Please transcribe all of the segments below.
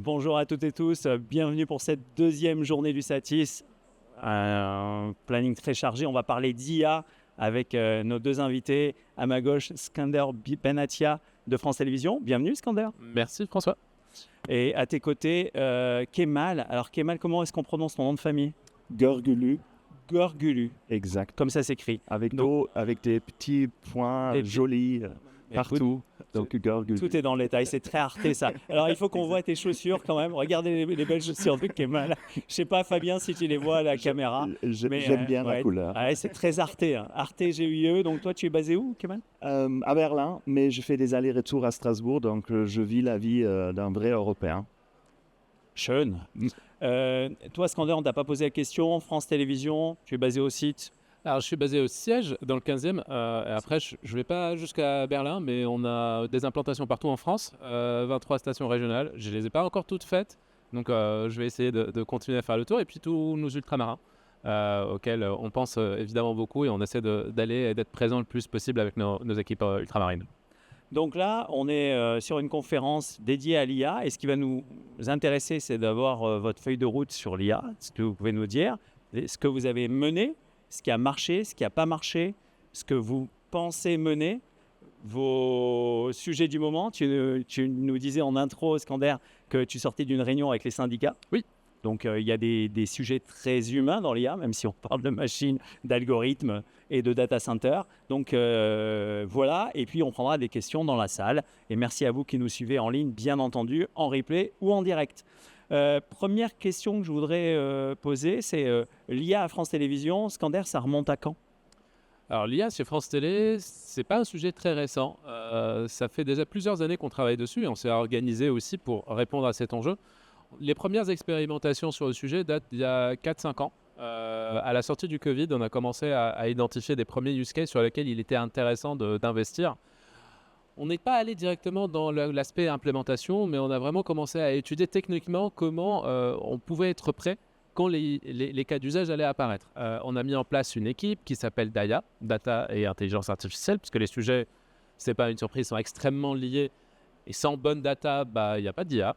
Bonjour à toutes et tous, bienvenue pour cette deuxième journée du Satis. Un planning très chargé, on va parler d'IA avec nos deux invités. À ma gauche, Skander Benatia de France Télévisions. Bienvenue Skander. Merci François. Et à tes côtés, Kemal. Alors Kemal, comment est-ce qu'on prononce ton nom de famille? Gorgulu, Gorgulu, exact. comme ça s'écrit. Avec, Donc- avec des petits points Des petits- jolis Écoute, partout. Donc Gorgulu. tout est dans le détail, c'est très arté ça. Alors il faut qu'on voit tes chaussures quand même. Regardez les belles chaussures de Kemal. Je sais pas Fabien si tu les vois à la caméra. Mais, J'aime bien la ouais. couleur. Ouais, c'est très arté. Hein. Arte GUIE. Donc toi, tu es basé où, Kemal? À Berlin, mais je fais des allers-retours à Strasbourg, donc je vis la vie d'un vrai Européen. Schön. Toi, Skander, on t'a pas posé la question. France Télévisions, tu es basé au site. Alors je suis basé au siège dans le 15e. Et après, je ne vais pas jusqu'à Berlin, mais on a des implantations partout en France, 23 stations régionales. Je ne les ai pas encore toutes faites, donc je vais essayer de continuer à faire le tour. Et puis tous nos ultramarins, auxquels on pense évidemment beaucoup et on essaie d'aller et d'être présent le plus possible avec nos équipes ultramarines. Donc là, on est sur une conférence dédiée à l'IA. Et ce qui va nous intéresser, c'est d'avoir votre feuille de route sur l'IA. Ce que vous pouvez nous dire, ce que vous avez mené, ce qui a marché, ce qui n'a pas marché, ce que vous pensez mener, vos sujets du moment. Tu nous disais en intro, Skander, que tu sortais d'une réunion avec les syndicats. Oui. Donc il y a des sujets très humains dans l'IA, même si on parle de machines, d'algorithmes et de data center. Donc voilà, et puis on prendra des questions dans la salle. Et merci à vous qui nous suivez en ligne, bien entendu, en replay ou en direct. Première question que je voudrais poser, c'est l'IA à France Télévisions. Skander, ça remonte à quand? Alors l'IA chez France Télé, c'est pas un sujet très récent. Ça fait déjà plusieurs années qu'on travaille dessus et on s'est organisé aussi pour répondre à cet enjeu. Les premières expérimentations sur le sujet datent d'il y a 4-5 ans. À la sortie du Covid, on a commencé à identifier des premiers use cases sur lesquels il était intéressant d'investir. On n'est pas allé directement dans l'aspect implémentation, mais on a vraiment commencé à étudier techniquement comment on pouvait être prêt quand les cas d'usage allaient apparaître. On a mis en place une équipe qui s'appelle DAIA, Data et Intelligence Artificielle, puisque les sujets, c'est pas une surprise, sont extrêmement liés. Et sans bonne data, il n'y a pas d'IA.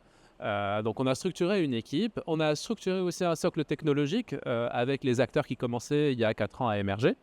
Donc on a structuré une équipe, on a structuré aussi un socle technologique avec les acteurs qui commençaient il y a 4 ans à émerger.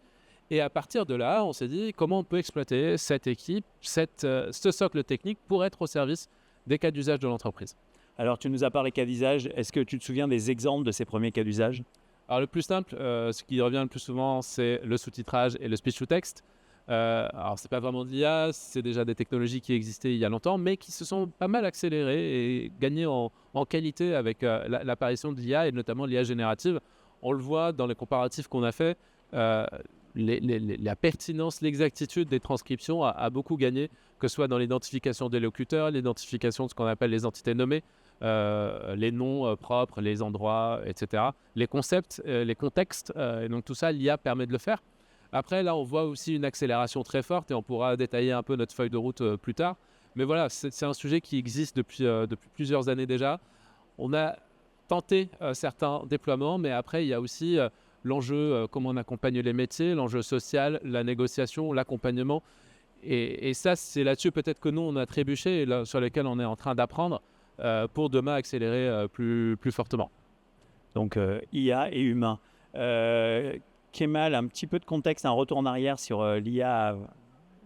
Et à partir de là, on s'est dit comment on peut exploiter cette équipe, ce socle technique pour être au service des cas d'usage de l'entreprise. Alors tu nous as parlé cas d'usage. Est-ce que tu te souviens des exemples de ces premiers cas d'usage? Alors le plus simple, ce qui revient le plus souvent, c'est le sous-titrage et le speech-to-text. Alors c'est pas vraiment de l'IA, c'est déjà des technologies qui existaient il y a longtemps, mais qui se sont pas mal accélérées et gagnées en qualité avec l'apparition de l'IA et notamment l'IA générative. On le voit dans les comparatifs qu'on a fait, la pertinence, l'exactitude des transcriptions a beaucoup gagné, que ce soit dans l'identification des locuteurs, l'identification de ce qu'on appelle les entités nommées, les noms propres, les endroits, etc. Les concepts, les contextes, et donc tout ça, l'IA permet de le faire. Après, là, on voit aussi une accélération très forte et on pourra détailler un peu notre feuille de route plus tard. Mais voilà, c'est un sujet qui existe depuis plusieurs années déjà. On a tenté certains déploiements, mais après, il y a aussi l'enjeu, comment on accompagne les métiers, l'enjeu social, la négociation, l'accompagnement. Et ça, c'est là-dessus peut-être que nous, on a trébuché et là, sur lesquels on est en train d'apprendre pour demain accélérer plus fortement. Donc IA et humain. Kemal, un petit peu de contexte, un retour en arrière sur l'IA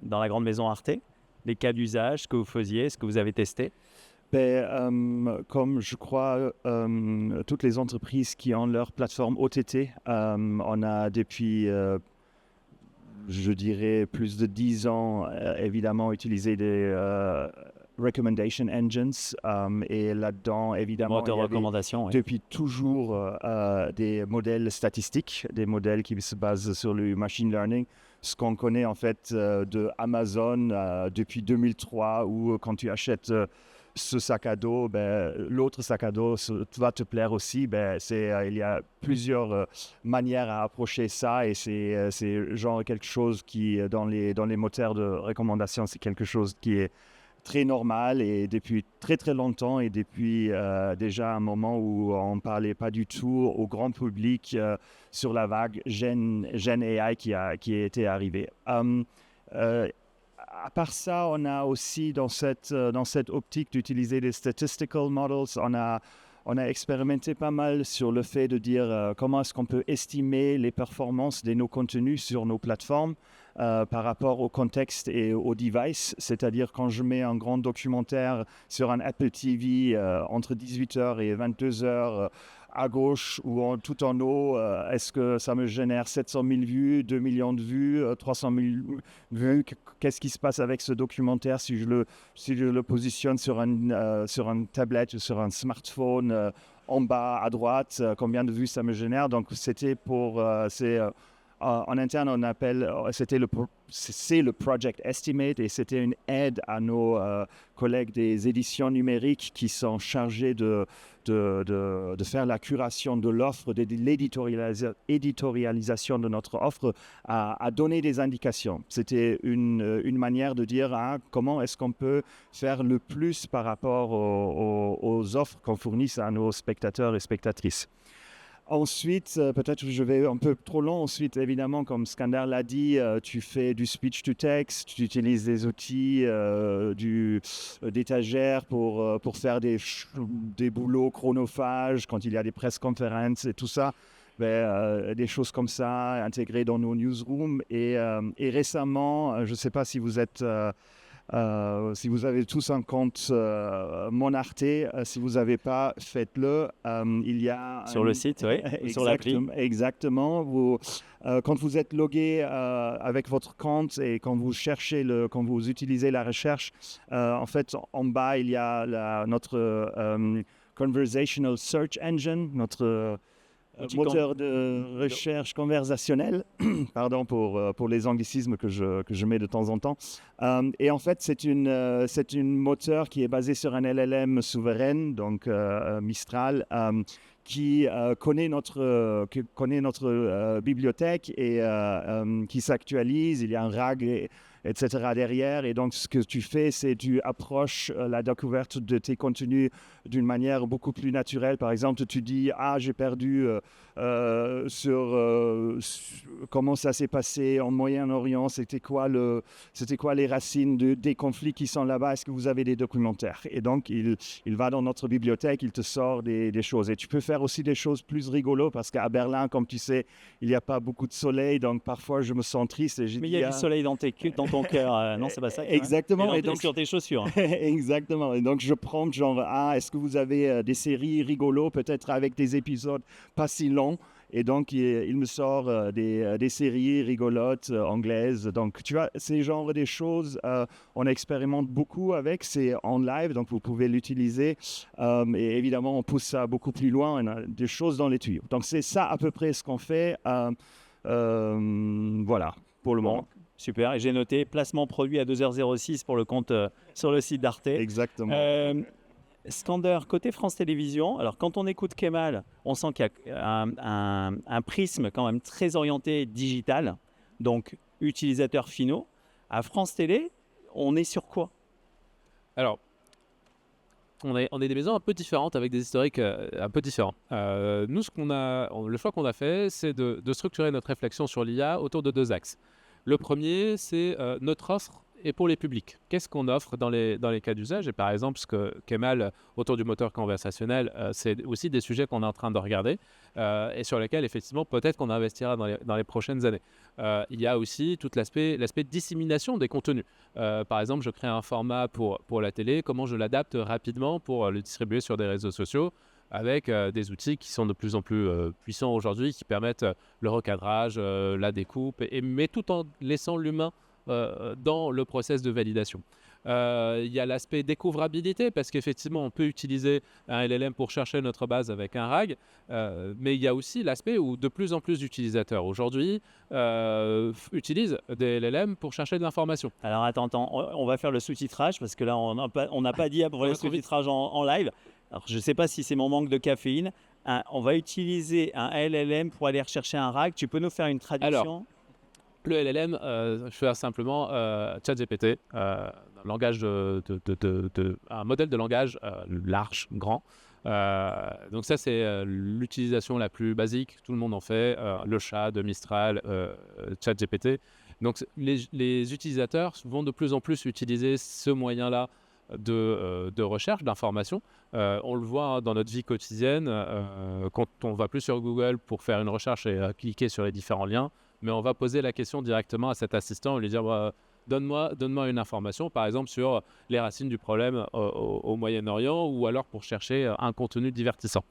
dans la grande maison Arte, les cas d'usage, ce que vous faisiez, ce que vous avez testé. Comme je crois toutes les entreprises qui ont leur plateforme OTT, on a depuis, je dirais, plus de 10 ans, évidemment, utilisé des recommendation engines et là-dedans, évidemment, Moteur de recommandation, oui. depuis toujours des modèles statistiques, des modèles qui se basent sur le machine learning. Ce qu'on connaît en fait de Amazon depuis 2003, où quand tu achètes ce sac à dos, l'autre sac à dos va te plaire aussi. Il y a plusieurs manières à approcher ça et c'est genre quelque chose qui, dans les moteurs de recommandation, c'est quelque chose qui est très normal et depuis très très longtemps et depuis déjà un moment où on ne parlait pas du tout au grand public sur la vague Gen AI qui était arrivée. À part ça, on a aussi dans cette optique d'utiliser des statistical models, on a expérimenté pas mal sur le fait de dire comment est-ce qu'on peut estimer les performances de nos contenus sur nos plateformes par rapport au contexte et au device. C'est-à-dire quand je mets un grand documentaire sur un Apple TV entre 18h et 22h à gauche ou tout en haut, est-ce que ça me génère 700 000 vues, 2 millions de vues, 300 000 vues? Qu'est-ce qui se passe avec ce documentaire si je le positionne sur une tablette ou sur un smartphone en bas à droite? Combien de vues ça me génère? Donc c'était en interne, on appelle, c'est le Project Estimate, et c'était une aide à nos collègues des éditions numériques qui sont chargés de faire la curation de l'offre, de l'éditorialisation de notre offre, à donner des indications. C'était une manière de dire comment est-ce qu'on peut faire le plus par rapport aux offres qu'on fournisse à nos spectateurs et spectatrices. Ensuite, peut-être que je vais un peu trop long. Ensuite, évidemment, comme Skander l'a dit, tu fais du speech to text, tu utilises des outils d'étagère pour faire des boulots chronophages quand il y a des press conferences et tout ça. Des choses comme ça intégrées dans nos newsrooms. Et récemment, je ne sais pas si vous êtes... si vous avez tous un compte Monarte, si vous n'avez pas, faites-le. Il y a sur le site, oui, sur l'appli. Exactement. Quand vous êtes logué avec votre compte et quand vous utilisez la recherche, en fait, en bas, il y a notre Conversational Search Engine, notre moteur de recherche conversationnel, pardon pour les anglicismes que je mets de temps en temps. Et en fait, c'est une moteur qui est basée sur un LLM souveraine, donc Mistral, qui connaît notre bibliothèque et qui s'actualise. Il y a un RAG, etc. derrière. Et donc, ce que tu fais, c'est tu approches la découverte de tes contenus d'une manière beaucoup plus naturelle. Par exemple, tu dis « j'ai perdu comment ça s'est passé en Moyen-Orient, c'était quoi les racines des conflits qui sont là-bas, est-ce que vous avez des documentaires ?» Et donc, il va dans notre bibliothèque, il te sort des choses. Et tu peux faire aussi des choses plus rigolo parce qu'à Berlin, comme tu sais, il n'y a pas beaucoup de soleil, donc parfois je me sens triste. Mais il y a du soleil dans ton cœur, non, c'est pas ça? Exactement. Et sur tes chaussures. Exactement. Et donc je prends genre, est-ce que vous avez des séries rigolos, peut-être avec des épisodes pas si longs? Et donc, il me sort des séries rigolotes anglaises. Donc, tu vois, c'est genre des choses, on expérimente beaucoup avec, c'est en live, donc vous pouvez l'utiliser. Et évidemment, on pousse ça beaucoup plus loin, on a des choses dans les tuyaux. Donc, c'est ça à peu près ce qu'on fait. Voilà, pour le moment. Super, et j'ai noté placement produit à 2h06 pour le compte sur le site d'Arte. Exactement. Skander, côté France Télévisions, alors quand on écoute Kemal, on sent qu'il y a un prisme quand même très orienté digital, donc utilisateurs finaux. À France Télé, on est sur quoi? Alors, on est des maisons un peu différentes avec des historiques un peu différents. Nous, le choix qu'on a fait, c'est de structurer notre réflexion sur l'IA autour de 2 axes. Le premier, c'est notre offre et pour les publics. Qu'est-ce qu'on offre dans les cas d'usage? Et par exemple, ce que Kemal, autour du moteur conversationnel, c'est aussi des sujets qu'on est en train de regarder et sur lesquels, effectivement, peut-être qu'on investira dans les prochaines années. Il y a aussi tout l'aspect dissémination des contenus. Par exemple, je crée un format pour la télé, comment je l'adapte rapidement pour le distribuer sur des réseaux sociaux avec des outils qui sont de plus en plus puissants aujourd'hui, qui permettent le recadrage, la découpe, mais tout en laissant l'humain dans le process de validation. Il y a l'aspect découvrabilité parce qu'effectivement on peut utiliser un LLM pour chercher notre base avec un RAG, mais il y a aussi l'aspect où de plus en plus d'utilisateurs aujourd'hui utilisent des LLM pour chercher de l'information. Alors attends, on va faire le sous-titrage parce que là on n'a pas dit pour le sous-titrage en live. Alors je ne sais pas si c'est mon manque de caféine. On va utiliser un LLM pour aller rechercher un RAG. Tu peux nous faire une traduction? Alors, le LLM, je fais simplement ChatGPT, un modèle de langage large, grand. Donc ça, c'est l'utilisation la plus basique. Tout le monde en fait. Le chat de Mistral, ChatGPT. Donc les utilisateurs vont de plus en plus utiliser ce moyen-là de recherche, d'information. On le voit dans notre vie quotidienne, quand on va plus sur Google pour faire une recherche et cliquer sur les différents liens, mais on va poser la question directement à cet assistant et lui dire donne-moi une information, par exemple sur les racines du problème au Moyen-Orient, ou alors pour chercher un contenu divertissant.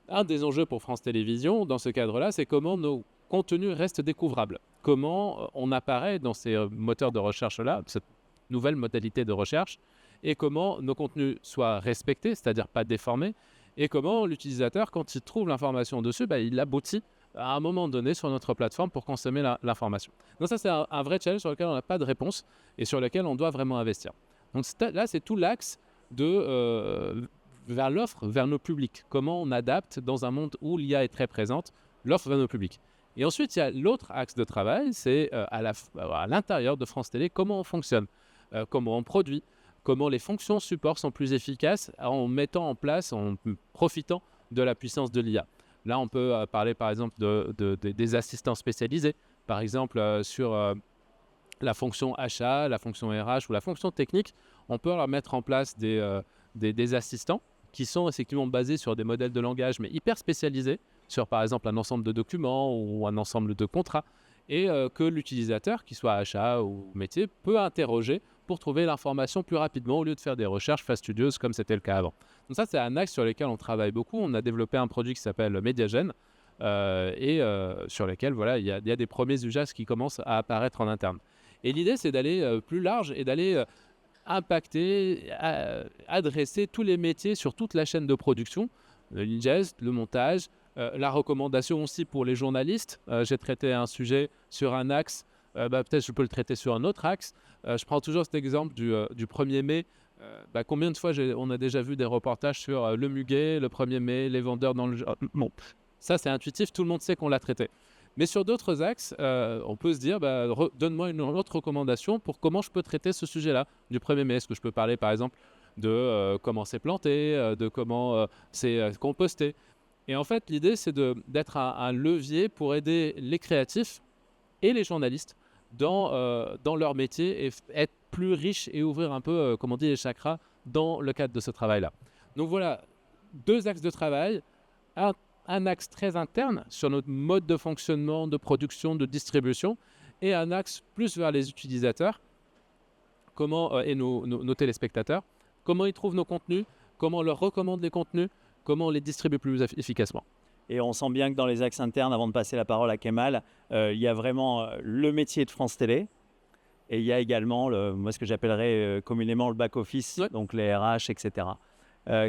Un des enjeux pour France Télévisions dans ce cadre-là, c'est comment nos contenus restent découvrables. Comment on apparaît dans ces moteurs de recherche-là, cette nouvelle modalité de recherche, et comment nos contenus soient respectés, c'est-à-dire pas déformés, et comment l'utilisateur, quand il trouve l'information dessus, il aboutit à un moment donné sur notre plateforme pour consommer l'information. Donc ça, c'est un vrai challenge sur lequel on n'a pas de réponse et sur lequel on doit vraiment investir. Donc là, c'est tout l'axe vers l'offre, vers nos publics. Comment on adapte dans un monde où l'IA est très présente, l'offre vers nos publics. Et ensuite, il y a l'autre axe de travail, c'est à l'intérieur de France Télé, comment on fonctionne, comment on produit, comment les fonctions support sont plus efficaces en mettant en place, en profitant de la puissance de l'IA. Là, on peut parler par exemple des assistants spécialisés, par exemple sur la fonction achat, la fonction RH ou la fonction technique. On peut leur mettre en place des assistants qui sont effectivement basés sur des modèles de langage, mais hyper spécialisés, sur par exemple un ensemble de documents ou un ensemble de contrats, et que l'utilisateur, qu'il soit achat ou métier, peut interroger pour trouver l'information plus rapidement au lieu de faire des recherches fastidieuses comme c'était le cas avant. Donc ça, c'est un axe sur lequel on travaille beaucoup. On a développé un produit qui s'appelle Mediagen sur lequel il y a des premiers usages qui commencent à apparaître en interne. Et l'idée, c'est d'aller plus large et d'aller impacter, adresser tous les métiers sur toute la chaîne de production, l'ingest, le montage, la recommandation aussi pour les journalistes. J'ai traité un sujet sur un axe, peut-être je peux le traiter sur un autre axe. Je prends toujours cet exemple du 1er mai. Combien de fois on a déjà vu des reportages sur le muguet, le 1er mai, les vendeurs dans le... Bon, ça c'est intuitif, tout le monde sait qu'on l'a traité. Mais sur d'autres axes, on peut se dire, donne-moi une autre recommandation pour comment je peux traiter ce sujet-là du 1er mai. Est-ce que je peux parler par exemple de comment c'est planté, de comment c'est composté. Et en fait, l'idée, c'est d'être un levier pour aider les créatifs et les journalistes dans leur métier et être plus riches et ouvrir un peu, comme on dit, les chakras dans le cadre de ce travail-là. Donc voilà, 2 axes de travail, un axe très interne sur notre mode de fonctionnement, de production, de distribution, et un axe plus vers les utilisateurs et nos téléspectateurs, comment ils trouvent nos contenus, comment on leur recommande les contenus, comment on les distribue plus efficacement. Et on sent bien que dans les axes internes, avant de passer la parole à Kemal, il y a vraiment le métier de France Télé. Et il y a également ce que j'appellerais communément le back-office, donc les RH, etc.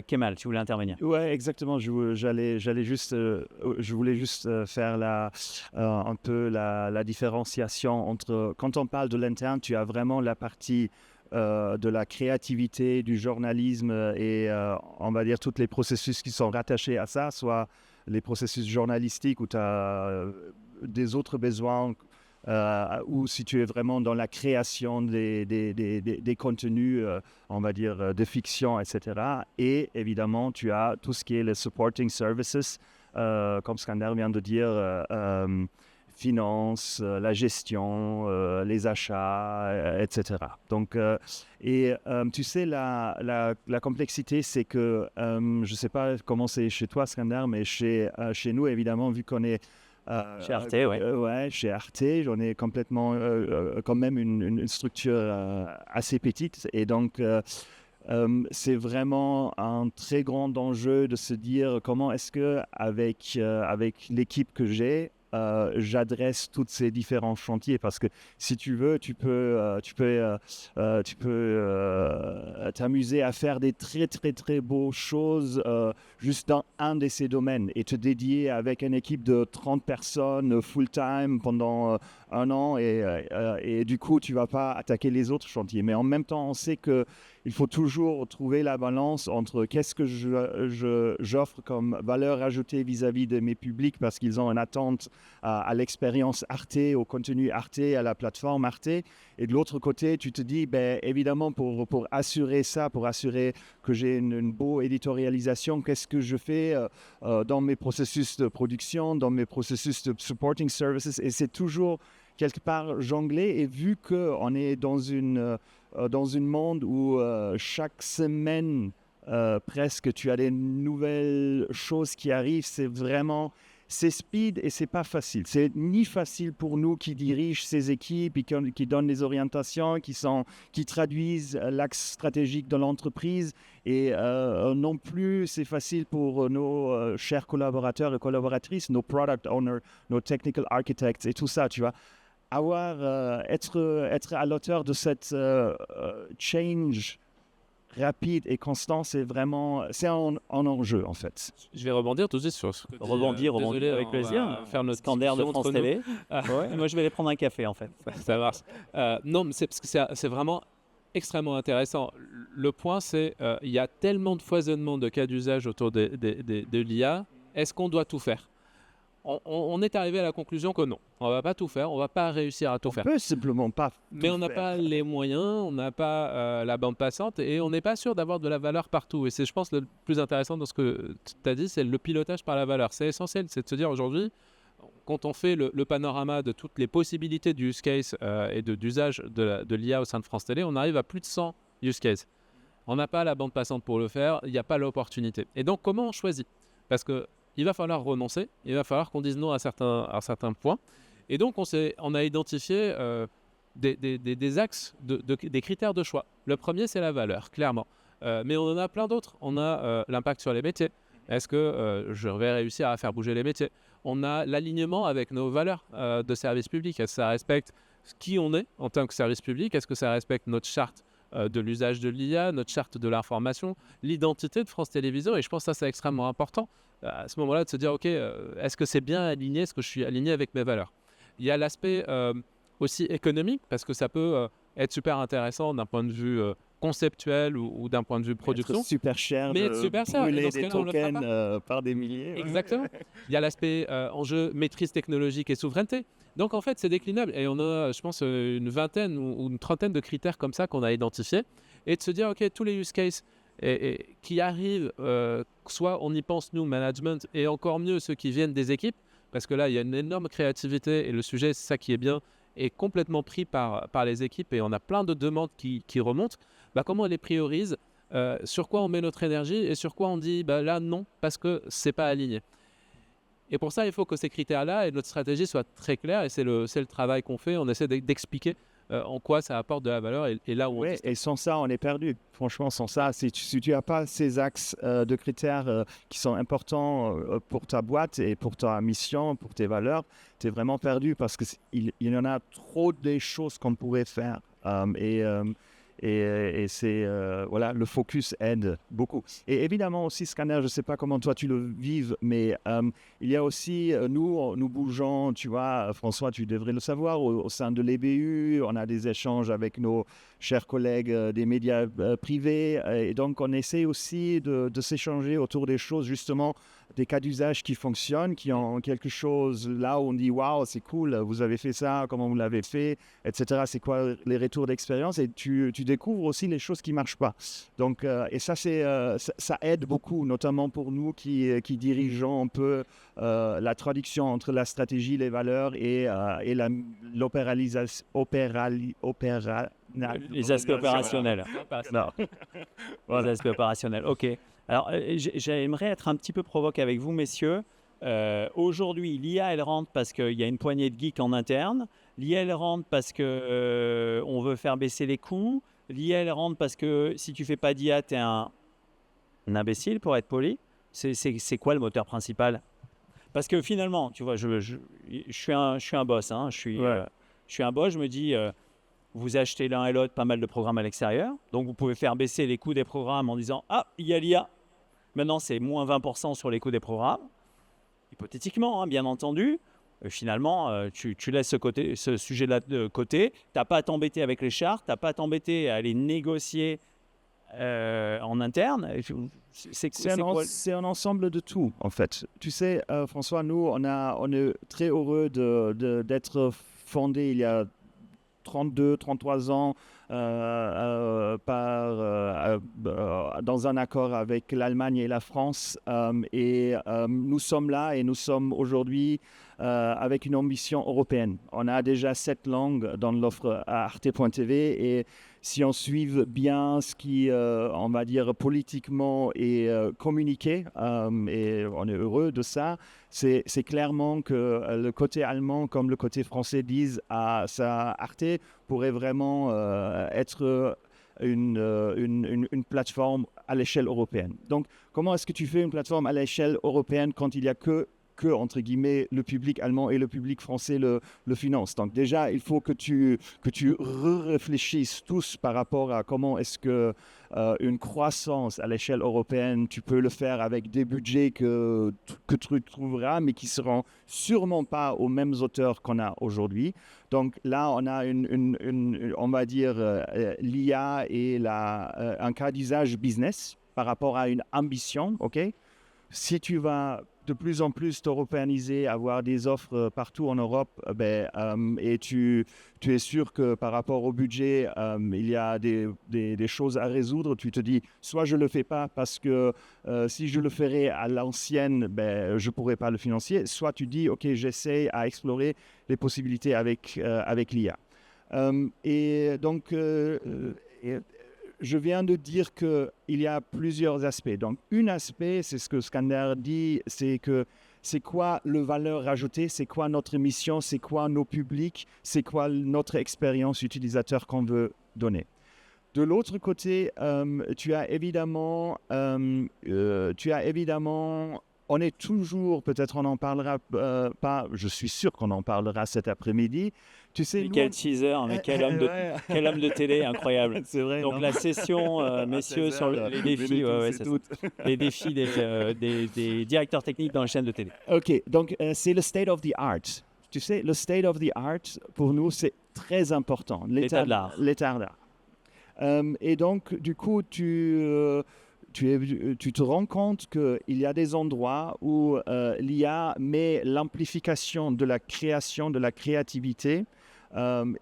Kemal, tu voulais intervenir? Oui, exactement. Je voulais juste faire un peu la différenciation entre... Quand on parle de l'interne, tu as vraiment la partie de la créativité, du journalisme et on va dire tous les processus qui sont rattachés à ça, soit les processus journalistiques où tu as des autres besoins ou si tu es vraiment dans la création des contenus, on va dire, de fiction, etc. Et évidemment, tu as tout ce qui est les supporting services, comme Skander vient de dire, finance, la gestion, les achats, etc. Donc, tu sais, la complexité, c'est que, je ne sais pas comment c'est chez toi, Skander, mais chez nous, évidemment, vu qu'on est chez Arte, ouais. Chez Arte, j'en ai complètement quand même une structure assez petite. Et donc, c'est vraiment un très grand enjeu de se dire comment est-ce qu'avec l'équipe que j'ai, j'adresse tous ces différents chantiers, parce que si tu veux, tu peux t'amuser à faire des très très très beaux choses juste dans un de ces domaines et te dédier avec une équipe de 30 personnes full-time pendant 1 an et du coup tu vas pas attaquer les autres chantiers. Mais en même temps, on sait que il faut toujours trouver la balance entre qu'est-ce que j'offre comme valeur ajoutée vis-à-vis de mes publics parce qu'ils ont une attente à l'expérience Arte, au contenu Arte, à la plateforme Arte. Et de l'autre côté, tu te dis, évidemment, pour assurer ça, pour assurer que j'ai une bonne éditorialisation, qu'est-ce que je fais dans mes processus de production, dans mes processus de supporting services. Et c'est toujours quelque part jongler. Et vu qu'on est dans une monde où chaque semaine, presque, tu as des nouvelles choses qui arrivent, c'est speed et c'est pas facile. C'est ni facile pour nous qui dirigent ces équipes et qui donnent les orientations, qui traduisent l'axe stratégique de l'entreprise. Et non plus, c'est facile pour nos chers collaborateurs et collaboratrices, nos product owners, nos technical architects et tout ça, tu vois. Être à l'auteur de cette change rapide et constant, c'est un enjeu en fait. Je vais rebondir tout de suite sur ce que Rebondir avec plaisir. Faire notre Scandaire de discussion France entre nous. Télé. Ouais, moi, je vais aller prendre un café, en fait. Ça marche. Non, mais c'est parce que c'est vraiment extrêmement intéressant. Le point, c'est il y a tellement de foisonnement de cas d'usage autour de l'IA. Est-ce qu'on doit tout faire? On est arrivé à la conclusion que non, on ne va pas tout faire, on ne va pas réussir à tout faire. On peut simplement pas. Mais on n'a pas les moyens, on n'a pas la bande passante et on n'est pas sûr d'avoir de la valeur partout. Et c'est, je pense, le plus intéressant dans ce que tu as dit, c'est le pilotage par la valeur. C'est essentiel, c'est de se dire aujourd'hui, quand on fait le panorama de toutes les possibilités du use case et d'usage de l'IA au sein de France Télé, on arrive à plus de 100 use cases. On n'a pas la bande passante pour le faire, il n'y a pas l'opportunité. Et donc, comment on choisit? Parce qu'il va falloir renoncer, il va falloir qu'on dise non à certains points. Et donc, on a identifié des axes, des critères de choix. Le premier, c'est la valeur, clairement. Mais on en a plein d'autres. On a l'impact sur les métiers. Est-ce que je vais réussir à faire bouger les métiers? On a l'alignement avec nos valeurs de service public. Est-ce que ça respecte qui on est en tant que service public? Est-ce que ça respecte notre charte de l'usage de l'IA, notre charte de l'information, l'identité de France Télévisions? Et je pense que ça, c'est extrêmement important à ce moment-là de se dire, OK, est-ce que c'est bien aligné? Est-ce que je suis aligné avec mes valeurs? Il y a l'aspect aussi économique, parce que ça peut être super intéressant d'un point de vue conceptuel ou d'un point de vue production. Être super cher, mais être super cher. brûler des tokens par des milliers. Exactement. Il y a l'aspect enjeu, maîtrise technologique et souveraineté. Donc en fait, c'est déclinable. Et on a, je pense, une vingtaine ou une trentaine de critères comme ça qu'on a identifiés. Et de se dire, OK, tous les use cases qui arrivent, soit on y pense nous, management, et encore mieux ceux qui viennent des équipes, parce que là, il y a une énorme créativité et le sujet, c'est ça qui est bien, est complètement pris par les équipes et on a plein de demandes qui remontent. Bah, comment on les priorise, sur quoi on met notre énergie et sur quoi on dit bah, là non, parce que c'est pas aligné. Et pour ça, il faut que ces critères-là et notre stratégie soient très clairs et c'est le travail qu'on fait. On essaie d'expliquer en quoi ça apporte de la valeur et là où on... Et sans ça, on est perdu. Franchement, sans ça, si tu n'as pas ces axes de critères qui sont importants pour ta boîte et pour ta mission, pour tes valeurs, tu es vraiment perdu parce qu'il y en a trop des choses qu'on pourrait faire. Et c'est, voilà, le focus aide beaucoup. Et évidemment aussi, Scanner, je ne sais pas comment toi tu le vives, mais il y a aussi, nous bougeons, tu vois, François, tu devrais le savoir, au sein de l'EBU, on a des échanges avec nos chers collègues des médias privés, et donc on essaie aussi de s'échanger autour des choses, justement, des cas d'usage qui fonctionnent, qui ont quelque chose là où on dit « Waouh, c'est cool, vous avez fait ça, comment vous l'avez fait, etc. » C'est quoi les retours d'expérience? Et tu découvres aussi les choses qui ne marchent pas. Donc, et ça, ça aide beaucoup, notamment pour nous qui dirigeons un peu la traduction entre la stratégie, les valeurs et l'opéralisation. Les aspects opérationnels. Non. Les aspects opérationnels, ok. Alors, j'aimerais être un petit peu provoque avec vous, messieurs. Aujourd'hui, l'IA, elle rentre parce qu'il y a une poignée de geeks en interne. L'IA, elle rentre parce qu'on veut faire baisser les coûts. L'IA, elle rentre parce que si tu ne fais pas d'IA, tu es un imbécile, pour être poli. C'est quoi le moteur principal? Parce que finalement, tu vois, je suis un boss. Hein, je suis un boss, je me dis... vous achetez l'un et l'autre pas mal de programmes à l'extérieur. Donc, vous pouvez faire baisser les coûts des programmes en disant « Ah, il y a l'IA. Maintenant, c'est moins 20% sur les coûts des programmes. » Hypothétiquement, hein, bien entendu. Finalement, tu laisses ce sujet-là de côté. Tu n'as pas à t'embêter avec les chartes. Tu n'as pas à t'embêter à les négocier en interne. C'est un ensemble de tout, en fait. Tu sais, François, nous, on est très heureux d'être fondé il y a 32, 33 ans dans un accord avec l'Allemagne et la France. Nous sommes là et nous sommes aujourd'hui avec une ambition européenne. On a déjà 7 langues dans l'offre à arte.tv et si on suit bien ce qui, on va dire, politiquement est communiqué, et on est heureux de ça, c'est clairement que le côté allemand comme le côté français disent ça, Arte pourrait vraiment être une plateforme à l'échelle européenne. Donc, comment est-ce que tu fais une plateforme à l'échelle européenne quand il n'y a que entre guillemets, le public allemand et le public français le finance. Donc déjà, il faut que tu réfléchisses tous par rapport à comment est-ce que une croissance à l'échelle européenne, tu peux le faire avec des budgets que tu trouveras, mais qui seront sûrement pas aux mêmes hauteurs qu'on a aujourd'hui. Donc là, on a on va dire, l'IA et un cas d'usage business par rapport à une ambition, ok? Si tu vas de plus en plus t'européaniser, avoir des offres partout en Europe, et tu es sûr que par rapport au budget, il y a des choses à résoudre, tu te dis, soit je ne le fais pas parce que si je le ferais à l'ancienne, je ne pourrais pas le financer, soit tu dis, ok, j'essaie à explorer les possibilités avec l'IA. Et donc, je viens de dire qu'il y a plusieurs aspects. Donc, un aspect, c'est ce que Skander dit, c'est que c'est quoi le valeur ajoutée, c'est quoi notre mission, c'est quoi nos publics, c'est quoi notre expérience utilisateur qu'on veut donner. De l'autre côté, tu as évidemment, on est toujours, peut-être on n'en parlera pas, je suis sûr qu'on en parlera cet après-midi. Tu sais, quel teaser, mais quel homme de télé incroyable. C'est vrai. Donc la session, messieurs, sur les défis, les défis des directeurs techniques dans les chaînes de télé. Ok, donc c'est le state of the art. Tu sais, le state of the art, pour nous, c'est très important. L'état de l'art. L'état de l'art. Et donc, du coup, tu te rends compte qu'il y a des endroits où l'IA met l'amplification de la création, de la créativité,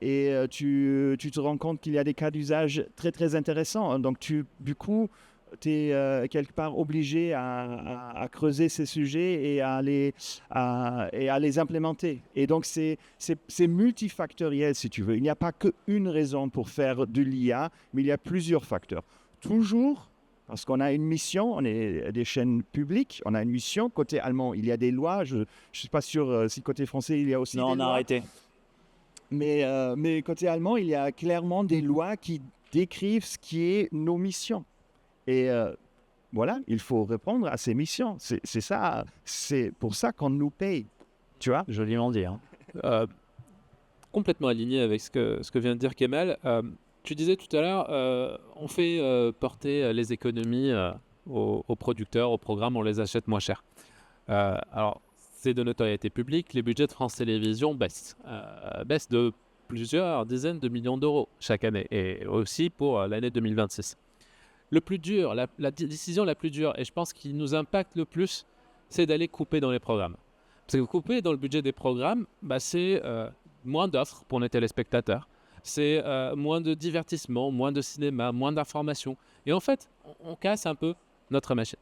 et tu te rends compte qu'il y a des cas d'usage très, très intéressants. Donc, du coup, tu es quelque part obligé à creuser ces sujets et à les implémenter. Et donc, c'est multifactoriel, si tu veux. Il n'y a pas qu'une raison pour faire de l'IA, mais il y a plusieurs facteurs. Toujours, parce qu'on a une mission, on est des chaînes publiques, on a une mission. Côté allemand, il y a des lois. Je ne suis pas sûr si côté français, il y a aussi des lois. Non, on a arrêté. Mais côté allemand, il y a clairement des lois qui décrivent ce qui est nos missions. Et voilà, il faut répondre à ces missions. C'est ça, c'est pour ça qu'on nous paye. Tu vois ? Joliment dit. Hein. Complètement aligné avec ce que vient de dire Kemal. Tu disais tout à l'heure, on fait porter les économies aux producteurs, aux programmes, on les achète moins cher. Alors, c'est de notoriété publique, les budgets de France Télévisions baissent de plusieurs dizaines de millions d'euros chaque année, et aussi pour l'année 2026. Le plus dur, la décision la plus dure, et je pense qui nous impacte le plus, c'est d'aller couper dans les programmes. Parce que couper dans le budget des programmes, c'est moins d'offres pour les téléspectateurs. C'est moins de divertissement, moins de cinéma, moins d'informations. Et en fait, on casse un peu notre machine.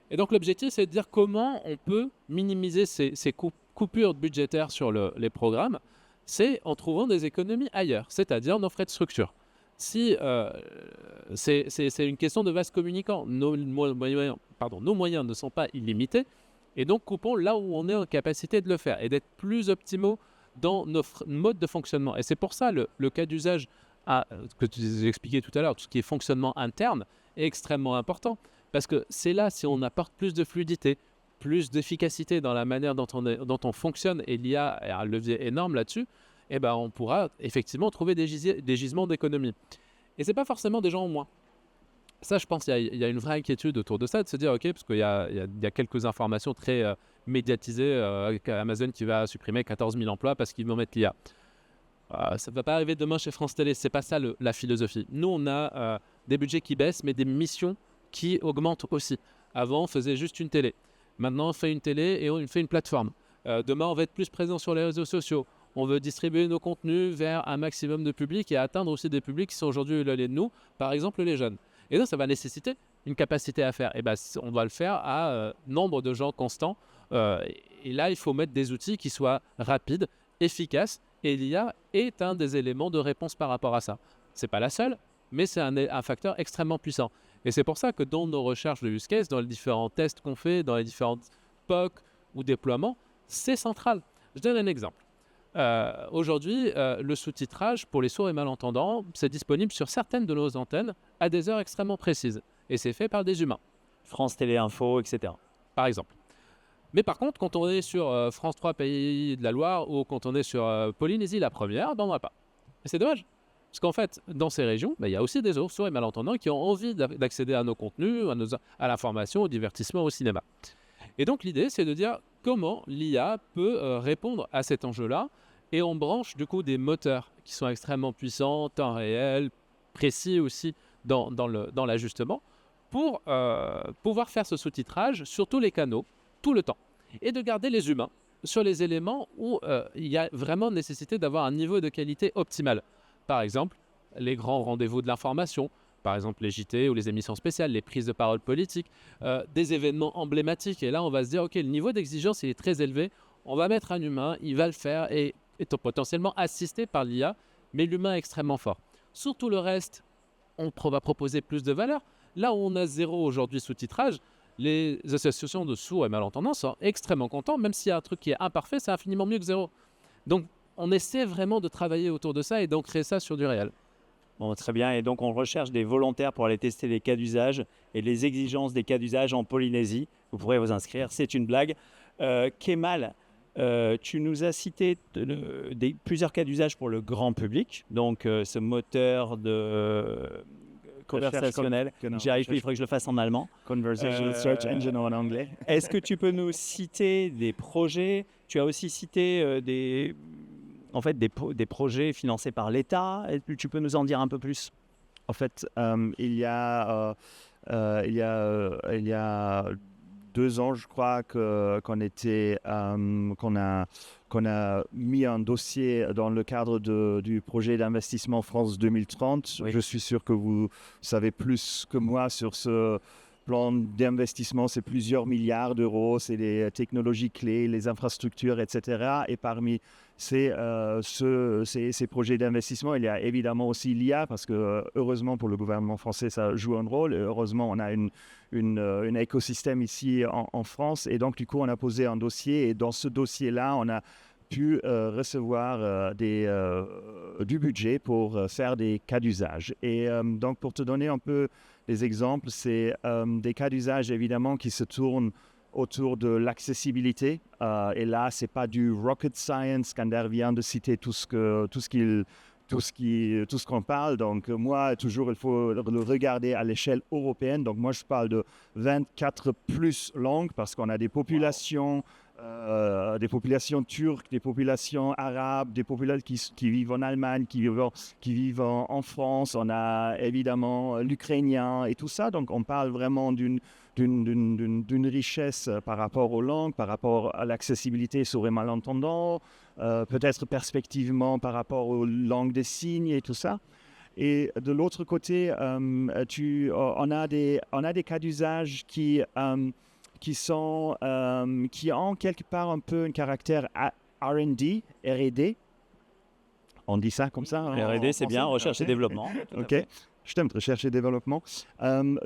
Et donc l'objectif, c'est de dire comment on peut minimiser ces coupures budgétaires sur les programmes. C'est en trouvant des économies ailleurs, c'est-à-dire nos frais de structure. Si c'est une question de vase communicant, nos moyens ne sont pas illimités, et donc coupons là où on est en capacité de le faire et d'être plus optimaux dans nos modes de fonctionnement. Et c'est pour ça le cas d'usage que tu expliquais tout à l'heure, tout ce qui est fonctionnement interne, est extrêmement important. Parce que c'est là, si on apporte plus de fluidité, plus d'efficacité dans la manière dont on fonctionne, et l'IA a un levier énorme là-dessus, on pourra effectivement trouver des gisements d'économie. Et ce n'est pas forcément des gens en moins. Ça, je pense qu'il y a une vraie inquiétude autour de ça, de se dire, OK, parce qu'il y a quelques informations très médiatisées, Amazon qui va supprimer 14 000 emplois parce qu'ils vont mettre l'IA. Ça ne va pas arriver demain chez France Télé, ce n'est pas ça la philosophie. Nous, on a des budgets qui baissent, mais des missions qui augmentent aussi. Avant, on faisait juste une télé. Maintenant, on fait une télé et on fait une plateforme. Demain, on va être plus présent sur les réseaux sociaux. on veut distribuer nos contenus vers un maximum de publics et atteindre aussi des publics qui sont aujourd'hui éloignés de nous, par exemple les jeunes. Et donc, ça va nécessiter une capacité à faire. Et ben, on doit le faire à nombre de gens constants. Et là, il faut mettre des outils qui soient rapides, efficaces. Et l'IA est un des éléments de réponse par rapport à ça. Ce n'est pas la seule, mais c'est un facteur extrêmement puissant. Et c'est pour ça que dans nos recherches de use case, dans les différents tests qu'on fait, dans les différentes POC ou déploiements, c'est central. Je donne un exemple. Aujourd'hui, le sous-titrage pour les sourds et malentendants, c'est disponible sur certaines de nos antennes à des heures extrêmement précises. Et c'est fait par des humains. France Télé Info, etc. Par exemple. Mais par contre, quand on est sur France 3 Pays de la Loire ou quand on est sur Polynésie la première, ben on n'a pas. Et c'est dommage. Parce qu'en fait, dans ces régions, il y a aussi des sourds et malentendants qui ont envie d'accéder à nos contenus, à l'information, au divertissement, au cinéma. Et donc l'idée, c'est de dire comment l'IA peut répondre à cet enjeu-là. Et on branche du coup des moteurs qui sont extrêmement puissants, temps réel, précis aussi dans l'ajustement, pour pouvoir faire ce sous-titrage sur tous les canaux, tout le temps. Et de garder les humains sur les éléments où il y a vraiment nécessité d'avoir un niveau de qualité optimal. Par exemple, les grands rendez-vous de l'information, par exemple les JT ou les émissions spéciales, les prises de parole politiques, des événements emblématiques. Et là, on va se dire, OK, le niveau d'exigence il est très élevé, on va mettre un humain, il va le faire et est potentiellement assisté par l'IA, mais l'humain est extrêmement fort. Sur tout le reste, on va proposer plus de valeur. Là où on a zéro aujourd'hui sous-titrage, les associations de sourds et malentendants sont extrêmement contents, même s'il y a un truc qui est imparfait, c'est infiniment mieux que zéro. Donc, on essaie vraiment de travailler autour de ça et d'ancrer ça sur du réel. Bon, très bien. Et donc, on recherche des volontaires pour aller tester les cas d'usage et les exigences des cas d'usage en Polynésie. Vous pourrez vous inscrire. C'est une blague. Kemal, tu nous as cité plusieurs cas d'usage pour le grand public. Donc, ce moteur de conversationnel. J'y arrive, il faudrait que je le fasse en allemand. Conversational Search Engine en anglais. Est-ce que tu peux nous citer des projets? Tu as aussi cité des projets financés par l'État. Tu peux nous en dire un peu plus? En fait, il y a 2 ans, je crois, qu'on a mis un dossier dans le cadre du projet d'investissement France 2030. Oui. Je suis sûr que vous savez plus que moi sur ce plan d'investissement. C'est plusieurs milliards d'euros, c'est les technologies clés, les infrastructures, etc. Et parmi ces projets d'investissement, il y a évidemment aussi l'IA, parce que heureusement pour le gouvernement français, ça joue un rôle. Et heureusement, on a un écosystème ici en France. Et donc, du coup, on a posé un dossier. Et dans ce dossier-là, on a pu recevoir du budget pour faire des cas d'usage. Et donc, pour te donner un peu des exemples, c'est des cas d'usage évidemment qui se tournent autour de l'accessibilité. Et là, ce n'est pas du rocket science. Kander vient de citer tout ce qu'on parle. Donc, moi, toujours, il faut le regarder à l'échelle européenne. Donc, moi, je parle de 24 plus langues parce qu'on a des populations turques, des populations arabes, des populations qui vivent en Allemagne, qui vivent en France. On a évidemment l'ukrainien et tout ça. Donc, on parle vraiment d'une richesse par rapport aux langues, par rapport à l'accessibilité sourds et malentendants, peut-être perspectivement par rapport aux langues des signes et tout ça. Et de l'autre côté, on a des cas d'usage qui ont quelque part un peu un caractère R&D. On dit ça comme ça? R&D, c'est bien, recherche et développement. OK. Je t'aime, recherche et développement.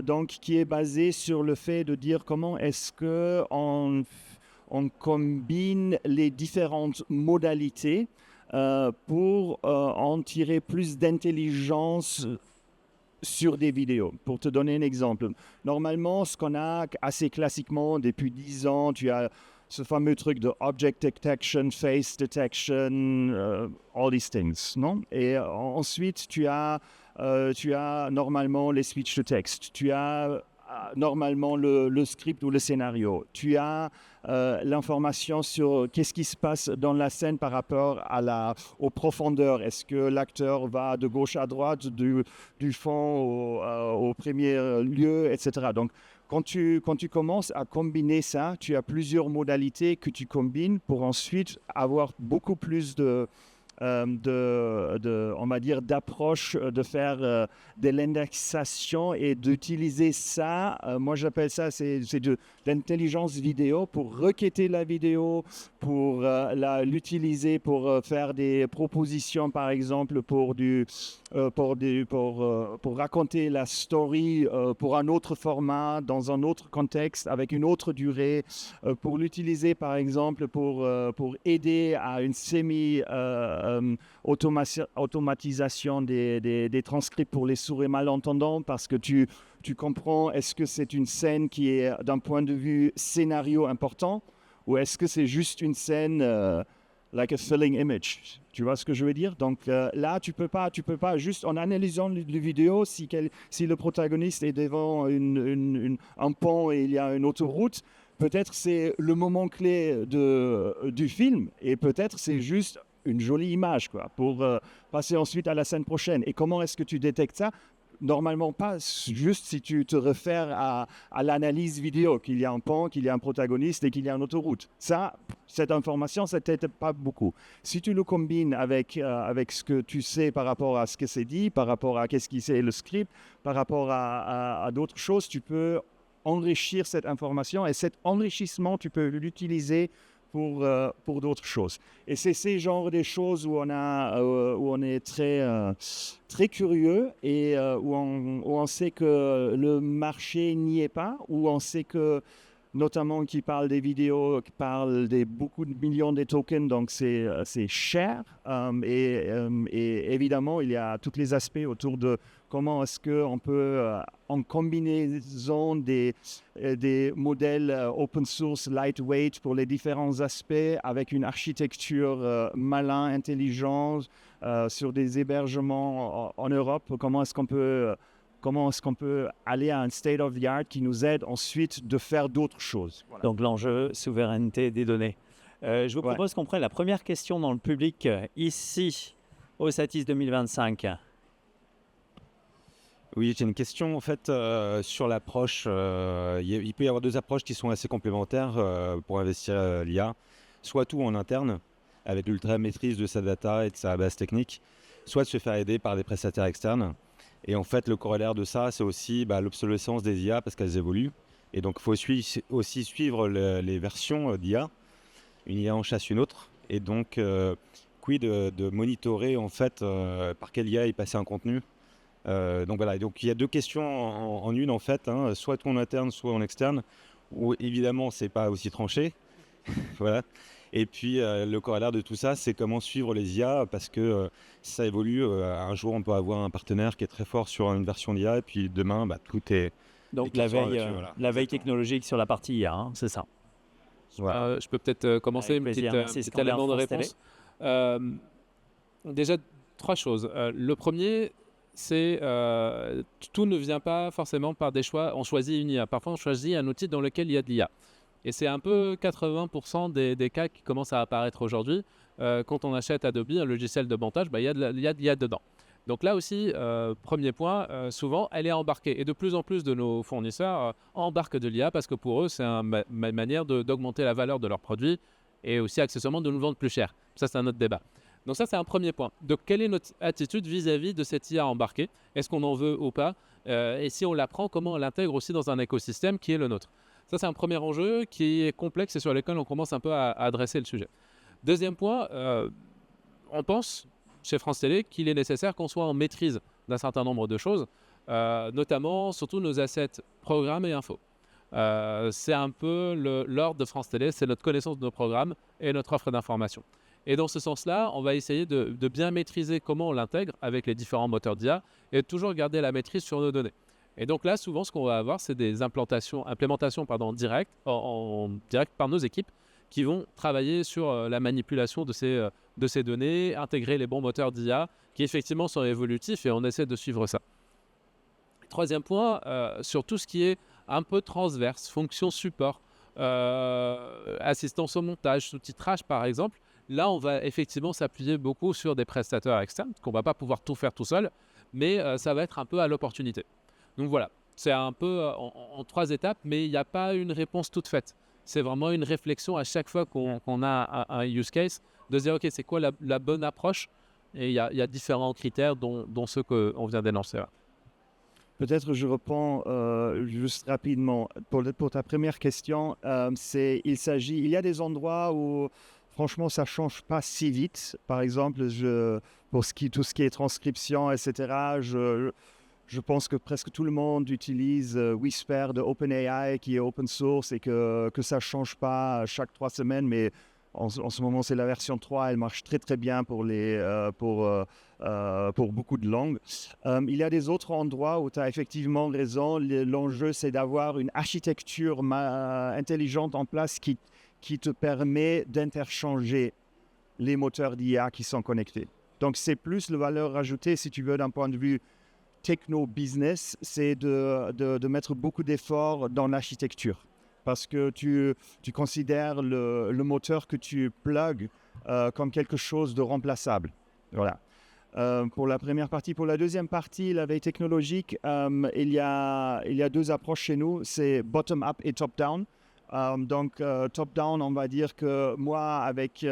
Donc, qui est basé sur le fait de dire comment est-ce qu'on combine les différentes modalités pour en tirer plus d'intelligence sur des vidéos. Pour te donner un exemple, normalement, ce qu'on a assez classiquement depuis 10 ans, tu as ce fameux truc de object detection, face detection, all these things, non? Et ensuite, tu as normalement les speech to text, tu as normalement le script ou le scénario, tu as l'information sur qu'est-ce qui se passe dans la scène par rapport aux profondeurs. Est-ce que l'acteur va de gauche à droite, du fond au premier lieu, etc. Donc, quand tu commences à combiner ça, tu as plusieurs modalités que tu combines pour ensuite avoir beaucoup plus on va dire, d'approche, de faire de l'indexation et d'utiliser ça. Moi, j'appelle ça, c'est de l'intelligence vidéo pour requêter la vidéo, pour l'utiliser pour faire des propositions, par exemple, pour raconter la story pour un autre format, dans un autre contexte, avec une autre durée, pour l'utiliser, par exemple, pour aider à une automatisation des transcripts pour les sourds et malentendants, parce que tu comprends, est-ce que c'est une scène qui est d'un point de vue scénario important, ou est-ce que c'est juste une scène like a filling image? Tu vois ce que je veux dire? Donc là, tu peux pas juste en analysant les vidéos, si le protagoniste est devant un pont et il y a une autoroute, peut-être c'est le moment clé du film, et peut-être c'est juste une jolie image, quoi, pour passer ensuite à la scène prochaine. Et comment est-ce que tu détectes ça? Normalement pas juste si tu te réfères à l'analyse vidéo, qu'il y a un pont, qu'il y a un protagoniste et qu'il y a une autoroute. Ça, cette information, ça t'aide pas beaucoup. Si tu le combines avec ce que tu sais par rapport à ce que c'est dit, par rapport à qu'est-ce qui c'est le script, par rapport à d'autres choses, tu peux enrichir cette information, et cet enrichissement, tu peux l'utiliser pour d'autres choses. Et c'est ces genres de choses où on est très curieux, et où on sait que le marché n'y est pas, où on sait que, notamment, qui parle des vidéos, qui parle des beaucoup de millions de tokens, donc c'est cher. Et évidemment, il y a tous les aspects autour de comment est-ce qu'on peut, en combinaison des modèles open source lightweight pour les différents aspects, avec une architecture malin, intelligente, sur des hébergements en Europe, comment est-ce qu'on peut aller à un state of the art qui nous aide ensuite de faire d'autres choses. Voilà. Donc l'enjeu, souveraineté des données. Je vous propose qu'on prenne la première question dans le public, ici, au Satis 2025. Oui, j'ai une question en fait sur l'approche. Il peut y avoir deux approches qui sont assez complémentaires pour investir l'IA. Soit tout en interne, avec l'ultra maîtrise de sa data et de sa base technique, soit de se faire aider par des prestataires externes. Et en fait, le corollaire de ça, c'est aussi l'obsolescence des IA parce qu'elles évoluent. Et donc, il faut aussi suivre les versions d'IA. Une IA en chasse une autre. Et donc, quid de monitorer en fait par quelle IA est passé un contenu. Donc voilà, donc il y a deux questions en une en fait, hein, soit en interne, soit en externe, où évidemment c'est pas aussi tranché, voilà. Et puis le corollaire de tout ça, c'est comment suivre les IA, parce que ça évolue. Un jour, on peut avoir un partenaire qui est très fort sur une version d'IA, et puis demain, tout est... Donc la veille technologique sur la partie IA, hein, c'est ça. Voilà. Je peux peut-être commencer une petite élément de réponse. Déjà, trois choses. Le premier, c'est tout ne vient pas forcément par des choix. On choisit une IA. Parfois, on choisit un outil dans lequel il y a de l'IA. Et c'est un peu 80% des cas qui commencent à apparaître aujourd'hui. Quand on achète Adobe, un logiciel de montage, il y a de l'IA dedans. Donc là aussi, premier point, souvent, elle est embarquée. Et de plus en plus de nos fournisseurs embarquent de l'IA parce que pour eux, c'est une manière d'augmenter la valeur de leurs produits et aussi accessoirement de nous vendre plus cher. Ça, c'est un autre débat. Donc ça, c'est un premier point. Donc, quelle est notre attitude vis-à-vis de cette IA embarquée? Est-ce qu'on en veut ou pas? Et si on la prend, comment on l'intègre aussi dans un écosystème qui est le nôtre? Ça, c'est un premier enjeu qui est complexe et sur lequel on commence un peu à adresser le sujet. Deuxième point, on pense chez France Télé qu'il est nécessaire qu'on soit en maîtrise d'un certain nombre de choses, notamment surtout nos assets programmes et infos. C'est un peu l'ordre de France Télé, c'est notre connaissance de nos programmes et notre offre d'information. Et dans ce sens-là, on va essayer de bien maîtriser comment on l'intègre avec les différents moteurs d'IA et de toujours garder la maîtrise sur nos données. Et donc là, souvent, ce qu'on va avoir, c'est des implémentations directes, en direct par nos équipes qui vont travailler sur la manipulation de ces données, intégrer les bons moteurs d'IA qui effectivement sont évolutifs, et on essaie de suivre ça. Troisième point, sur tout ce qui est un peu transverse, fonction support, assistance au montage, sous-titrage par exemple. Là, on va effectivement s'appuyer beaucoup sur des prestataires externes, qu'on ne va pas pouvoir tout faire tout seul, mais ça va être un peu à l'opportunité. Donc voilà, c'est un peu en 3 étapes, mais il n'y a pas une réponse toute faite. C'est vraiment une réflexion à chaque fois qu'on a un use case, de se dire, OK, c'est quoi la bonne approche? Et il y a différents critères, dont ceux qu'on vient d'énoncer là. Peut-être je reprends juste rapidement. Pour ta première question, il y a des endroits où franchement ça ne change pas si vite. Par exemple, pour tout ce qui est transcription, etc., je pense que presque tout le monde utilise Whisper de OpenAI qui est open source et que ça ne change pas chaque 3 semaines, mais en ce moment, c'est la version 3, elle marche très très bien pour beaucoup de langues. Il y a des autres endroits où tu as effectivement raison. L'enjeu, c'est d'avoir une architecture intelligente en place qui te permet d'interchanger les moteurs d'IA qui sont connectés. Donc, c'est plus la valeur ajoutée, si tu veux, d'un point de vue techno-business, c'est de mettre beaucoup d'efforts dans l'architecture. Parce que tu considères le moteur que tu plugs comme quelque chose de remplaçable. Voilà. Pour la première partie. Pour la deuxième partie, la veille technologique, il y a 2 approches chez nous, c'est bottom-up et top-down. Donc, top-down, on va dire que moi, avec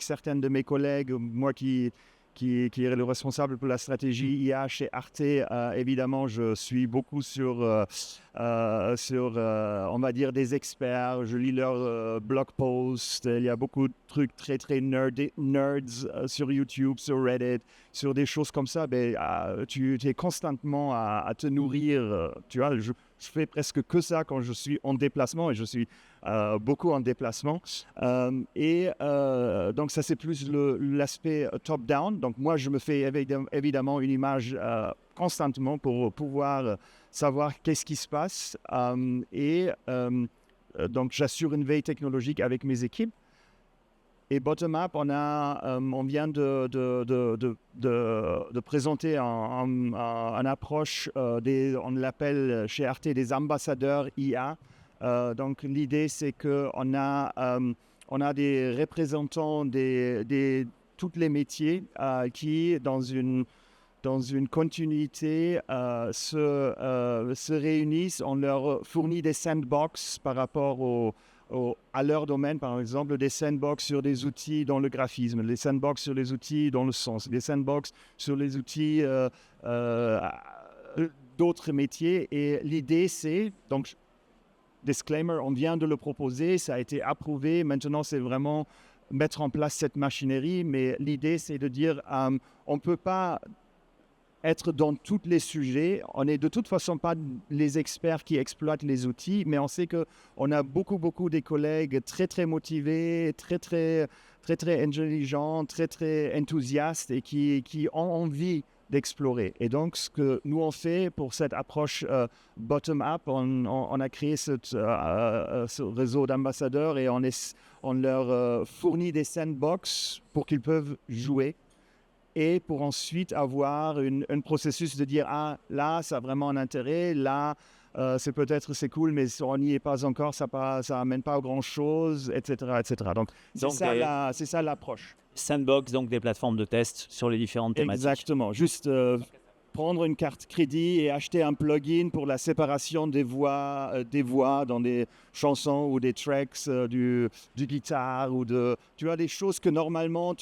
certains de mes collègues, moi qui est le responsable pour la stratégie IA chez Arte, évidemment, je suis beaucoup sur on va dire, des experts. Je lis leurs blog posts. Il y a beaucoup de trucs très, très nerds sur YouTube, sur Reddit, sur des choses comme ça. Tu es constamment à te nourrir. Tu vois, je fais presque que ça quand je suis en déplacement et je suis beaucoup en déplacement. Donc, ça, c'est plus l'aspect top-down. Donc, moi, je me fais évidemment une image constamment pour pouvoir savoir qu'est-ce qui se passe. Donc, j'assure une veille technologique avec mes équipes. Et bottom-up, on vient de présenter une approche, on l'appelle chez Arte des ambassadeurs IA. Donc, l'idée, c'est qu'on a des représentants de tous les métiers qui, dans une continuité, se réunissent. On leur fournit des sandbox par rapport à leur domaine, par exemple, des sandbox sur des outils dans le graphisme, des sandbox sur les outils dans le sens, des sandbox sur les outils d'autres métiers. Et l'idée, c'est, donc, disclaimer, on vient de le proposer, ça a été approuvé. Maintenant, c'est vraiment mettre en place cette machinerie. Mais l'idée, c'est de dire, on ne peut pas être dans tous les sujets. On n'est de toute façon pas les experts qui exploitent les outils, mais on sait qu'on a beaucoup des collègues très, très motivés, très intelligents, très enthousiastes et qui ont envie d'explorer. Et donc, ce que nous on fait pour cette approche bottom-up, on a créé ce réseau d'ambassadeurs et on leur fournit des sandbox pour qu'ils peuvent jouer et pour ensuite avoir un processus de dire « Ah, là, ça a vraiment un intérêt, là, c'est cool, mais on n'y est pas encore, ça n'amène pas à grand-chose, etc. etc. » Donc, c'est ça l'approche. Sandbox, donc des plateformes de test sur les différentes thématiques. Exactement. Juste prendre une carte crédit et acheter un plugin pour la séparation des voix dans des chansons ou des tracks du guitare ou tu vois, des choses que normalement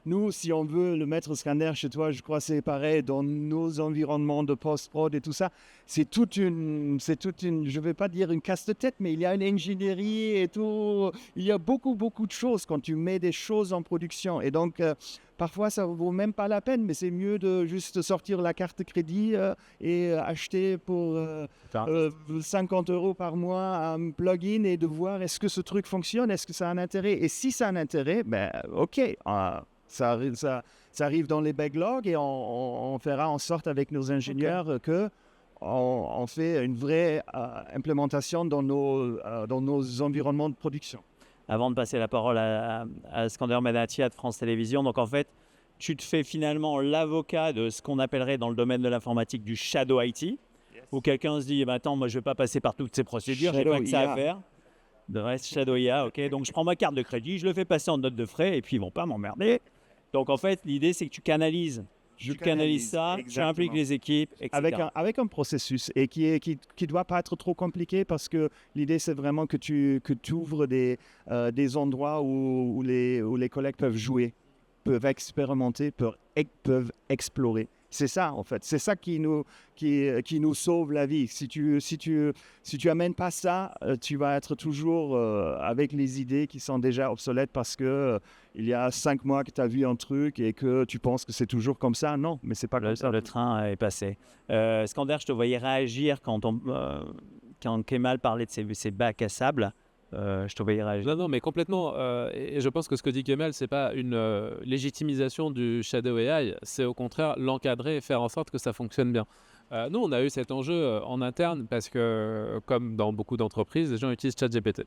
nous, si on veut le mettre au scanner chez toi, je crois que c'est pareil dans nos environnements de post-prod et tout ça. C'est toute une, je vais pas dire une casse-tête, mais il y a une ingénierie et tout. Il y a beaucoup de choses quand tu mets des choses en production. Et donc, parfois, ça ne vaut même pas la peine, mais c'est mieux de juste sortir la carte crédit et acheter pour 50 € par mois un plugin et de voir est-ce que ce truc fonctionne, est-ce que ça a un intérêt. Et si ça a un intérêt, OK, ça arrive dans les backlogs et on fera en sorte avec nos ingénieurs qu'on fait une vraie implémentation dans nos environnements de production. Avant de passer la parole à Skander Manatia de France Télévisions, donc en fait, tu te fais finalement l'avocat de ce qu'on appellerait dans le domaine de l'informatique du shadow IT, où quelqu'un se dit attends, moi je ne vais pas passer par toutes ces procédures, je n'ai pas que ça à faire. De reste, shadow IA, ok, donc je prends ma carte de crédit, je le fais passer en note de frais et puis ils ne vont pas m'emmerder. Donc en fait, l'idée c'est que tu canalises je canalise ça, j'implique les équipes, etc. Avec un processus et qui doit pas être trop compliqué parce que l'idée c'est vraiment que tu ouvres des endroits où les collègues peuvent jouer, peuvent expérimenter, peuvent explorer. C'est ça en fait, c'est ça qui nous sauve la vie. Si tu amènes pas ça, tu vas être toujours avec les idées qui sont déjà obsolètes parce que il y a 5 mois que tu as vu un truc et que tu penses que c'est toujours comme ça. Non, mais c'est pas comme ça. Le train est passé. Skander, je te voyais réagir quand Kemal parlait de ses bacs à sable. Je te voyais réagir. Non, mais complètement. Et je pense que ce que dit Kemal, c'est pas une légitimisation du Shadow AI, c'est au contraire l'encadrer et faire en sorte que ça fonctionne bien. Nous, on a eu cet enjeu en interne parce que, comme dans beaucoup d'entreprises, les gens utilisent ChatGPT.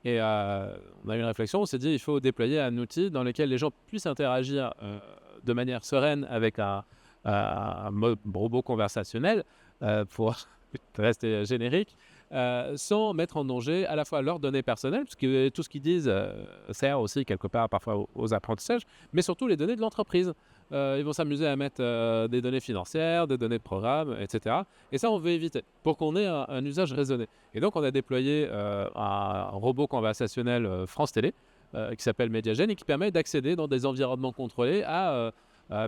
Et on a eu une réflexion, on s'est dit il faut déployer un outil dans lequel les gens puissent interagir de manière sereine avec un robot conversationnel pour rester générique. Sans mettre en danger à la fois leurs données personnelles, parce que tout ce qu'ils disent sert aussi quelque part parfois aux apprentissages, mais surtout les données de l'entreprise. Ils vont s'amuser à mettre des données financières, des données de programme, etc. Et ça, on veut éviter pour qu'on ait un usage raisonné. Et donc, on a déployé un robot conversationnel France Télé qui s'appelle Mediagen et qui permet d'accéder dans des environnements contrôlés à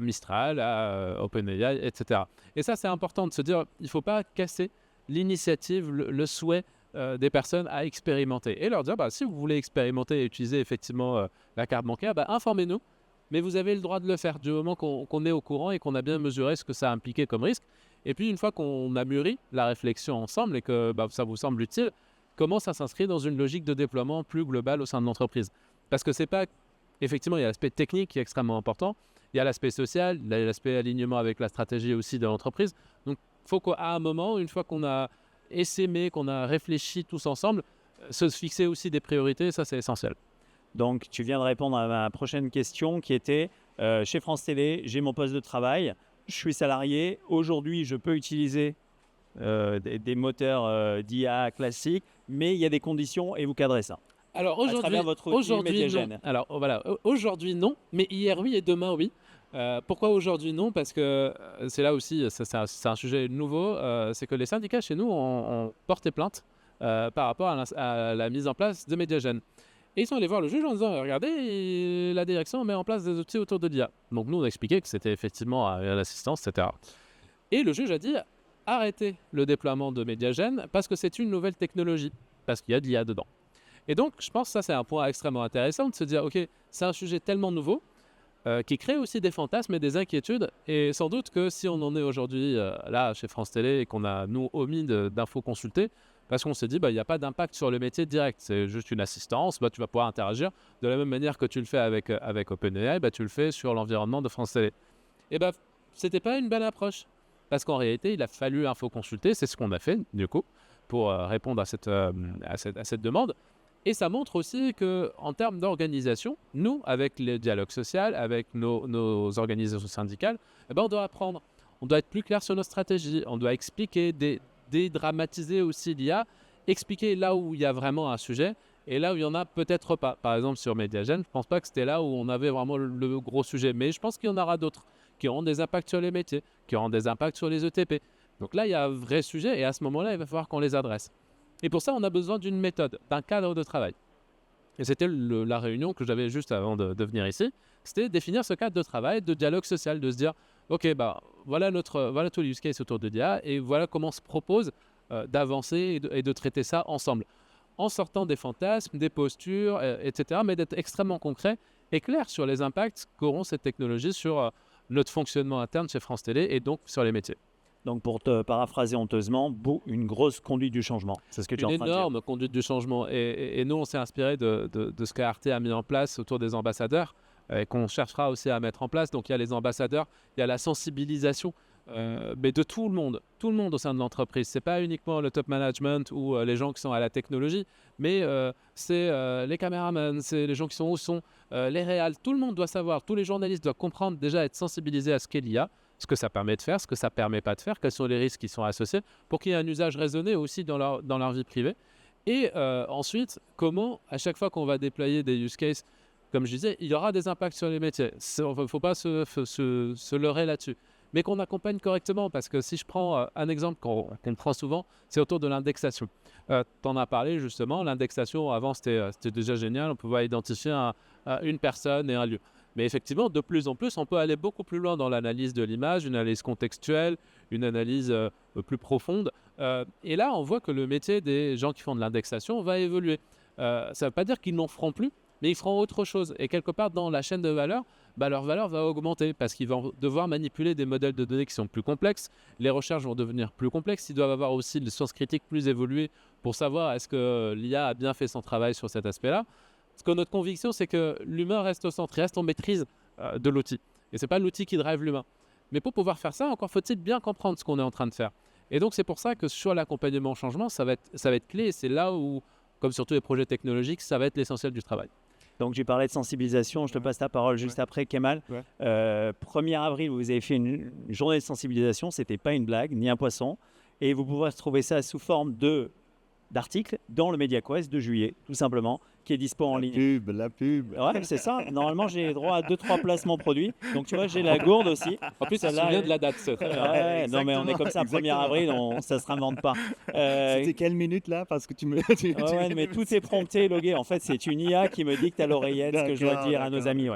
Mistral, à OpenAI, etc. Et ça, c'est important de se dire, il ne faut pas casser l'initiative, le souhait des personnes à expérimenter et leur dire si vous voulez expérimenter et utiliser effectivement la carte bancaire, informez-nous, mais vous avez le droit de le faire du moment qu'on est au courant et qu'on a bien mesuré ce que ça impliquait comme risque. Et puis une fois qu'on a mûri la réflexion ensemble et que ça vous semble utile, comment ça s'inscrit dans une logique de déploiement plus globale au sein de l'entreprise. Parce que c'est pas, effectivement, il y a l'aspect technique qui est extrêmement important, il y a l'aspect social, il y a l'aspect alignement avec la stratégie aussi de l'entreprise. Donc il faut qu'à un moment, une fois qu'on a essaimé, qu'on a réfléchi tous ensemble, se fixer aussi des priorités, ça c'est essentiel. Donc tu viens de répondre à ma prochaine question qui était chez France Télé, j'ai mon poste de travail, je suis salarié, aujourd'hui je peux utiliser des moteurs d'IA classiques, mais il y a des conditions et vous cadrez ça. Alors aujourd'hui non, mais hier oui et demain oui. Pourquoi aujourd'hui non? Parce que c'est là aussi, c'est un sujet nouveau, c'est que les syndicats chez nous ont porté plainte par rapport à la mise en place de Mediagen. Et ils sont allés voir le juge en disant regardez, la direction met en place des outils autour de l'IA. Donc nous on a expliqué que c'était effectivement l'assistance, etc. Et le juge a dit arrêtez le déploiement de Mediagen parce que c'est une nouvelle technologie, parce qu'il y a de l'IA dedans. Et donc je pense que ça c'est un point extrêmement intéressant de se dire ok, c'est un sujet tellement nouveau qui crée aussi des fantasmes et des inquiétudes. Et sans doute que si on en est aujourd'hui là chez France Télé et qu'on a nous omis d'infos consultées, parce qu'on s'est dit il n'y a pas d'impact sur le métier direct, c'est juste une assistance, tu vas pouvoir interagir de la même manière que tu le fais avec OpenAI, tu le fais sur l'environnement de France Télé. Et c'était pas une bonne approche, parce qu'en réalité il a fallu info consulter, c'est ce qu'on a fait du coup pour répondre à cette demande. Et ça montre aussi qu'en termes d'organisation, nous, avec le dialogue social, avec nos organisations syndicales, on doit apprendre. On doit être plus clair sur nos stratégies. On doit expliquer, dédramatiser aussi l'IA, expliquer là où il y a vraiment un sujet et là où il n'y en a peut-être pas. Par exemple, sur Mediagen, je ne pense pas que c'était là où on avait vraiment le gros sujet. Mais je pense qu'il y en aura d'autres qui auront des impacts sur les métiers, qui auront des impacts sur les ETP. Donc là, il y a un vrai sujet et à ce moment-là, il va falloir qu'on les adresse. Et pour ça, on a besoin d'une méthode, d'un cadre de travail. Et c'était la réunion que j'avais juste avant de venir ici. C'était définir ce cadre de travail, de dialogue social, de se dire, OK, voilà tous les use cases autour de l'IA et voilà comment on se propose d'avancer et de traiter ça ensemble. En sortant des fantasmes, des postures, etc., mais d'être extrêmement concret et clair sur les impacts qu'auront cette technologie sur notre fonctionnement interne chez France Télé et donc sur les métiers. Donc, pour te paraphraser honteusement, une grosse conduite du changement. C'est ce que tu es en train de dire. Une énorme conduite du changement. Et nous, on s'est inspiré de ce qu'Arte a mis en place autour des ambassadeurs et qu'on cherchera aussi à mettre en place. Donc, il y a les ambassadeurs, il y a la sensibilisation, mais de tout le monde au sein de l'entreprise. Ce n'est pas uniquement le top management ou les gens qui sont à la technologie, mais c'est les caméramans, c'est les gens qui sont au son, les réals. Tout le monde doit savoir, tous les journalistes doivent comprendre, déjà être sensibilisés à ce qu'est l'IA, ce que ça permet de faire, ce que ça ne permet pas de faire, quels sont les risques qui sont associés, pour qu'il y ait un usage raisonné aussi dans leur vie privée. Et ensuite, comment, à chaque fois qu'on va déployer des use cases comme je disais, il y aura des impacts sur les métiers. Il ne faut pas se leurrer là-dessus. Mais qu'on accompagne correctement, parce que si je prends un exemple qu'on prend souvent, c'est autour de l'indexation. Tu en as parlé justement, l'indexation, avant c'était déjà génial, on pouvait identifier une personne et un lieu. Mais effectivement, de plus en plus, on peut aller beaucoup plus loin dans l'analyse de l'image, une analyse contextuelle, une analyse plus profonde. Et là, on voit que le métier des gens qui font de l'indexation va évoluer. Ça ne veut pas dire qu'ils n'en feront plus, mais ils feront autre chose. Et quelque part, dans la chaîne de valeur, leur valeur va augmenter parce qu'ils vont devoir manipuler des modèles de données qui sont plus complexes. Les recherches vont devenir plus complexes. Ils doivent avoir aussi des sciences critiques plus évoluées pour savoir est-ce que l'IA a bien fait son travail sur cet aspect-là. Parce que notre conviction, c'est que l'humain reste au centre, il reste en maîtrise de l'outil. Et ce n'est pas l'outil qui drive l'humain. Mais pour pouvoir faire ça, encore faut-il bien comprendre ce qu'on est en train de faire. Et donc, c'est pour ça que sur l'accompagnement au changement, ça va être clé. Et c'est là où, comme sur tous les projets technologiques, ça va être l'essentiel du travail. Donc, j'ai parlé de sensibilisation. Je te passe la parole juste après, Kemal. 1er avril, vous avez fait une journée de sensibilisation. Ce n'était pas une blague, ni un poisson. Et vous pouvez retrouver ça sous forme d'articles dans le MediaQuest de juillet, tout simplement, qui est dispo en ligne. La pub. Ouais, c'est ça. Normalement, j'ai droit à 2-3 placements produits. Donc, tu vois, j'ai la gourde aussi. En plus, ça se souvient de la date. Ouais, non, mais on est comme ça, 1er avril, ça ne se réinvente pas. C'était quelle minute là? Parce que tu me. Ouais, mais tout est prompté, logué. En fait, c'est une IA qui me dicte à l'oreillette ce que je dois dire à nos amis.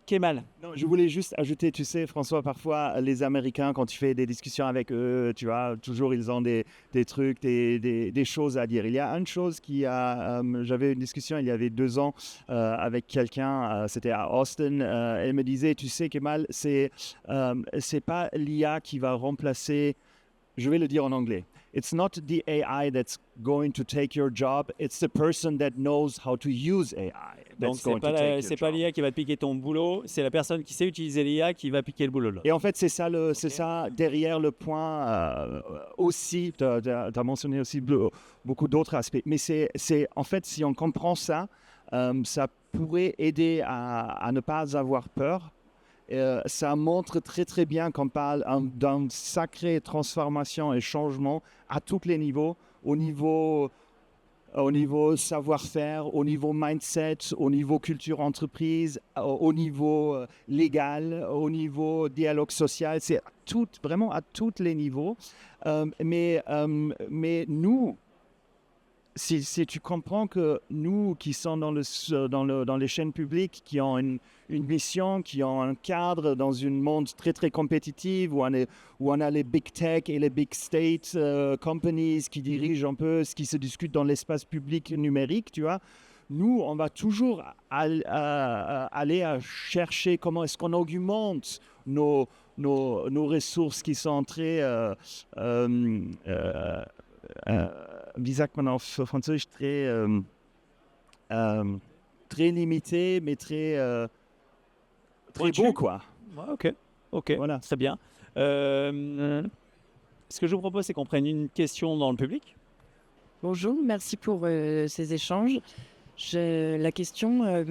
Kemal. Non, je voulais juste ajouter, tu sais, François, parfois les Américains, quand tu fais des discussions avec eux, tu vois, toujours ils ont des trucs, des choses à dire. Il y a une chose j'avais une discussion il y avait 2 ans avec quelqu'un, c'était à Austin, elle me disait, tu sais, Kemal, c'est pas l'IA qui va remplacer. Je vais le dire en anglais. It's not the AI that's going to take your job. It's the person that knows how to use AI. Donc, c'est pas l'IA qui va te piquer ton boulot, c'est la personne qui sait utiliser l'IA qui va piquer le boulot. Là. Et en fait, c'est ça derrière le point aussi. Tu as mentionné aussi beaucoup d'autres aspects. Mais c'est en fait, si on comprend ça, ça pourrait aider à ne pas avoir peur. Ça montre très très bien qu'on parle d'une sacrée transformation et changement à tous les niveaux, au niveau savoir-faire, au niveau mindset, au niveau culture entreprise, au niveau légal, au niveau dialogue social, c'est vraiment à tous les niveaux. Mais nous, si tu comprends que nous qui sommes dans les chaînes publiques, qui ont une mission, qui ont un cadre dans un monde très très compétitif, où on a les big tech et les big state companies qui dirigent un peu ce qui se discute dans l'espace public numérique, tu vois, nous, on va toujours aller à chercher comment est-ce qu'on augmente nos ressources qui sont très... wie sagt man auf Französisch, très limité, mais très beau, quoi. Ouais, ok, voilà, très bien. Ce que je vous propose, c'est qu'on prenne une question dans le public. Bonjour, merci pour ces échanges. La question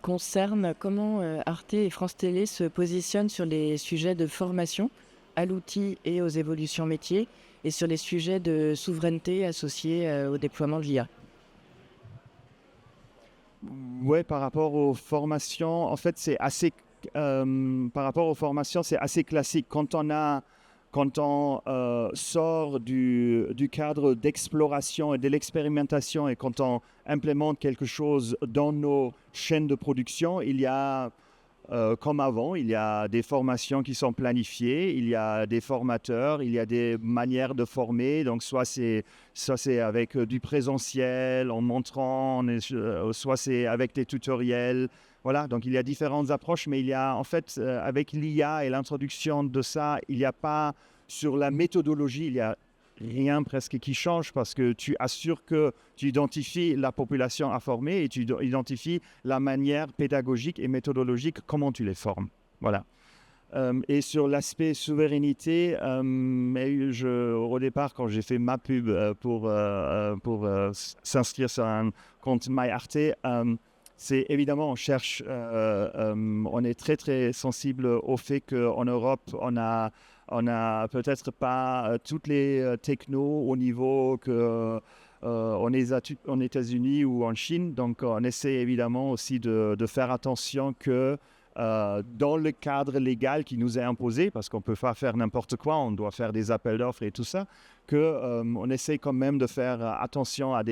concerne comment Arte et France Télé se positionnent sur les sujets de formation à l'outil et aux évolutions métiers, et sur les sujets de souveraineté associés au déploiement de l'IA. Oui, par rapport aux formations, en fait, c'est assez classique. Quand on sort du cadre d'exploration et de l'expérimentation et quand on implémente quelque chose dans nos chaînes de production, il y a comme avant, il y a des formations qui sont planifiées, il y a des formateurs, il y a des manières de former. Donc, soit c'est avec du présentiel, en montrant, soit c'est avec des tutoriels. Voilà, donc il y a différentes approches, mais il y a en fait, avec l'IA et l'introduction de ça, il n'y a pas, sur la méthodologie, il y a rien presque qui change parce que tu assures que tu identifies la population à former et tu identifies la manière pédagogique et méthodologique, comment tu les formes. Voilà. Et sur l'aspect souveraineté, au départ, quand j'ai fait ma pub pour s'inscrire sur un compte MyArte, c'est évidemment, on est très très sensible au fait qu'en Europe, on a peut-être pas toutes les technos au niveau en États-Unis ou en Chine. Donc, on essaie évidemment aussi de faire attention que dans le cadre légal qui nous est imposé, parce qu'on ne peut pas faire n'importe quoi, on doit faire des appels d'offres et tout ça, qu'on essaie quand même de faire attention à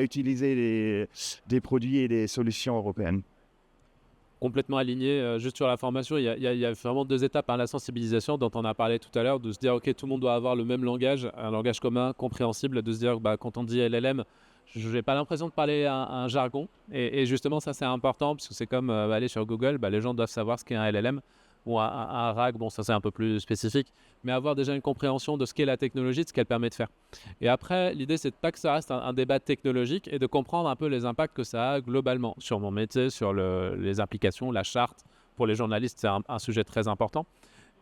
utiliser des produits et des solutions européennes. Complètement aligné. Juste sur la formation, il y a vraiment 2 étapes. La sensibilisation dont on a parlé tout à l'heure, de se dire ok, tout le monde doit avoir le même langage, un langage commun, compréhensible, de se dire quand on dit LLM, je n'ai pas l'impression de parler un jargon. Et justement, ça c'est important parce que c'est comme aller sur Google, les gens doivent savoir ce qu'est un LLM ou un RAG. Bon, ça c'est un peu plus spécifique, mais avoir déjà une compréhension de ce qu'est la technologie, de ce qu'elle permet de faire. Et après, l'idée c'est pas que ça reste un débat technologique et de comprendre un peu les impacts que ça a globalement sur mon métier, sur les applications, la charte. Pour les journalistes, c'est un sujet très important.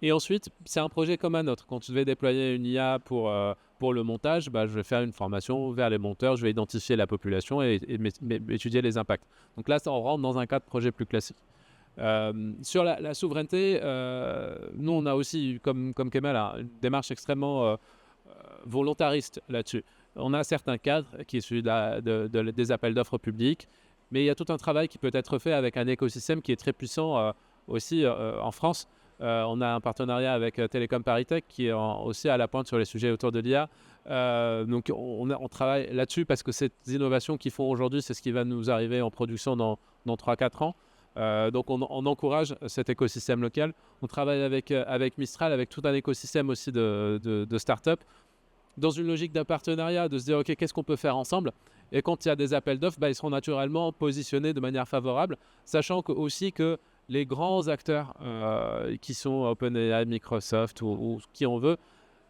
Et ensuite, c'est un projet comme un autre. Quand je vais déployer une IA pour le montage, je vais faire une formation vers les monteurs, je vais identifier la population et étudier les impacts. Donc là, ça, on rentre dans un cadre projet plus classique. Sur la souveraineté, nous, on a aussi, comme Kemal, une démarche extrêmement volontariste là-dessus. On a certains cadres qui sont issus des appels d'offres publics, mais il y a tout un travail qui peut être fait avec un écosystème qui est très puissant aussi en France. On a un partenariat avec Télécom ParisTech qui est aussi à la pointe sur les sujets autour de l'IA. Donc on travaille là-dessus parce que ces innovations qu'ils font aujourd'hui, c'est ce qui va nous arriver en production dans 3-4 ans. Donc on encourage cet écosystème local. On travaille avec Mistral, avec tout un écosystème aussi de start-up, dans une logique d'un partenariat, de se dire ok, qu'est-ce qu'on peut faire ensemble. Et quand il y a des appels d'offres, ils seront naturellement positionnés de manière favorable, sachant aussi que les grands acteurs qui sont OpenAI, Microsoft ou qui on veut,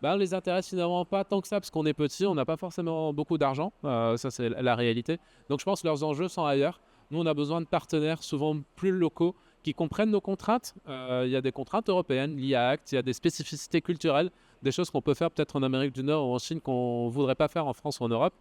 on les intéresse finalement pas tant que ça parce qu'on est petit, on n'a pas forcément beaucoup d'argent, ça c'est la réalité. Donc je pense que leurs enjeux sont ailleurs. Nous on a besoin de partenaires souvent plus locaux qui comprennent nos contraintes. Il y a des contraintes européennes, l'IA Act, il y a des spécificités culturelles, des choses qu'on peut faire peut-être en Amérique du Nord ou en Chine qu'on ne voudrait pas faire en France ou en Europe.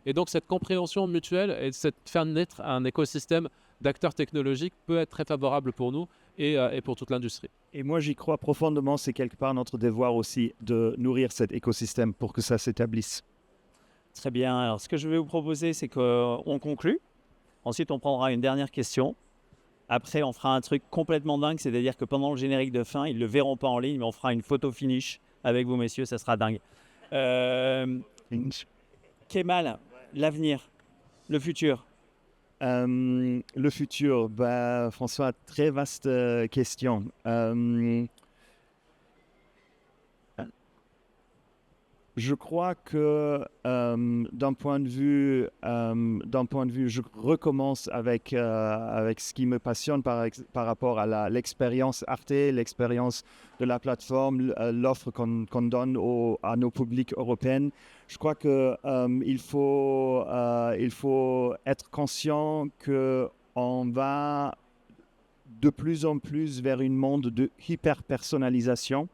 Et donc cette compréhension mutuelle et faire naître un écosystème d'acteurs technologiques peut être très favorable pour nous et pour toute l'industrie. Et moi, j'y crois profondément. C'est quelque part notre devoir aussi de nourrir cet écosystème pour que ça s'établisse. Très bien. Alors, ce que je vais vous proposer, c'est qu'on conclue. Ensuite, on prendra une dernière question. Après, on fera un truc complètement dingue, c'est-à-dire que pendant le générique de fin, ils ne le verront pas en ligne, mais on fera une photo finish avec vous, messieurs. Ça sera dingue. Kemal, l'avenir, le futur. Le futur, François, très vaste question. Je crois que d'un point de vue, je recommence avec ce qui me passionne par rapport à l'expérience Arte, l'expérience de la plateforme, l'offre qu'on donne à nos publics européens. Je crois qu'il faut être conscient qu'on va de plus en plus vers un monde de hyper-personnalisation.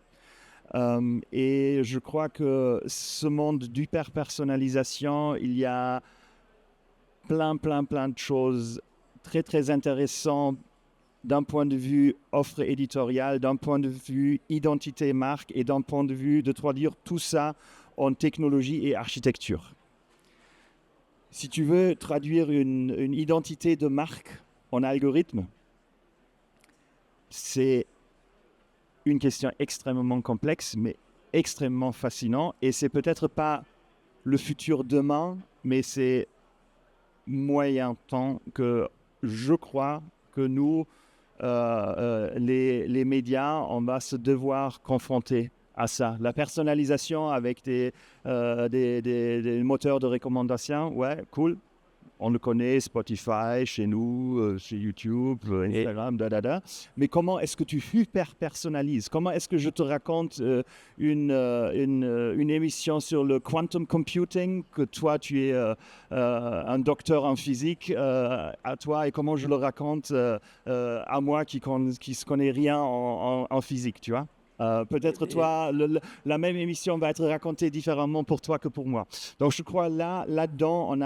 Et je crois que ce monde d'hyper-personnalisation, il y a plein de choses très, très intéressantes d'un point de vue offre éditoriale, d'un point de vue identité marque et d'un point de vue de traduire tout ça en technologie et architecture. Si tu veux traduire une identité de marque en algorithme, c'est une question extrêmement complexe, mais extrêmement fascinant. Et c'est peut-être pas le futur demain, mais c'est moyen temps que je crois que nous, les médias, on va se devoir confronter à ça. La personnalisation avec des moteurs de recommandation, ouais, cool. On le connaît, Spotify, chez nous, chez YouTube, Instagram, Mais comment est-ce que tu hyper-personnalises? Comment est-ce que je te raconte une émission sur le quantum computing, que toi, tu es un docteur en physique, à toi, et comment je le raconte à moi qui ne connais rien en physique, tu vois? Peut-être toi, la même émission va être racontée différemment pour toi que pour moi. Donc je crois là-dedans,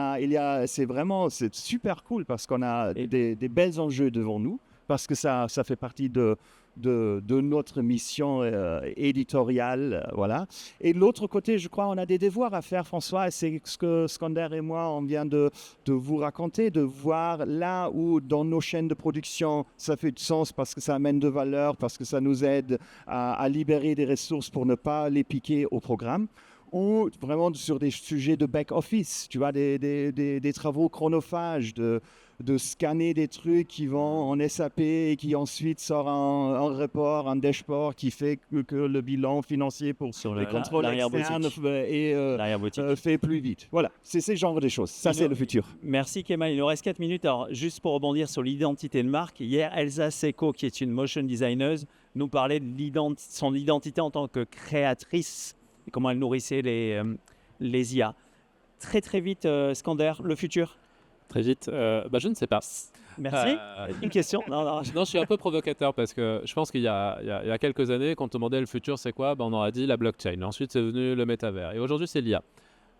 c'est super cool parce qu'on a des belles enjeux devant nous, parce que ça fait partie de de notre mission éditoriale. Voilà. Et de l'autre côté, je crois, on a des devoirs à faire, François, et c'est ce que Skander et moi, on vient de vous raconter, de voir là où dans nos chaînes de production, ça fait du sens parce que ça amène de valeur, parce que ça nous aide à libérer des ressources pour ne pas les piquer au programme, ou vraiment sur des sujets de back-office, tu vois, des travaux chronophages, de scanner des trucs qui vont en SAP et qui ensuite sortent un report, un dashboard qui fait que le bilan financier pour Sur les contrôles externes l'arrière-boutique. fait plus vite. Voilà, c'est ce genre de choses. Ça, c'est le futur. Merci Kemal. Il nous reste 4 minutes. Alors, juste pour rebondir sur l'identité de marque, hier, Elsa Seco, qui est une motion designer, nous parlait de son identité en tant que créatrice et comment elle nourrissait les IA. Très, très vite, Skander, le futur. Très vite, je ne sais pas. Merci. Une question. Non, je suis un peu provocateur parce que je pense qu'il y a quelques années, quand on demandait le futur, c'est quoi, on aurait dit la blockchain. Ensuite, c'est venu le métavers. Et aujourd'hui, c'est l'IA.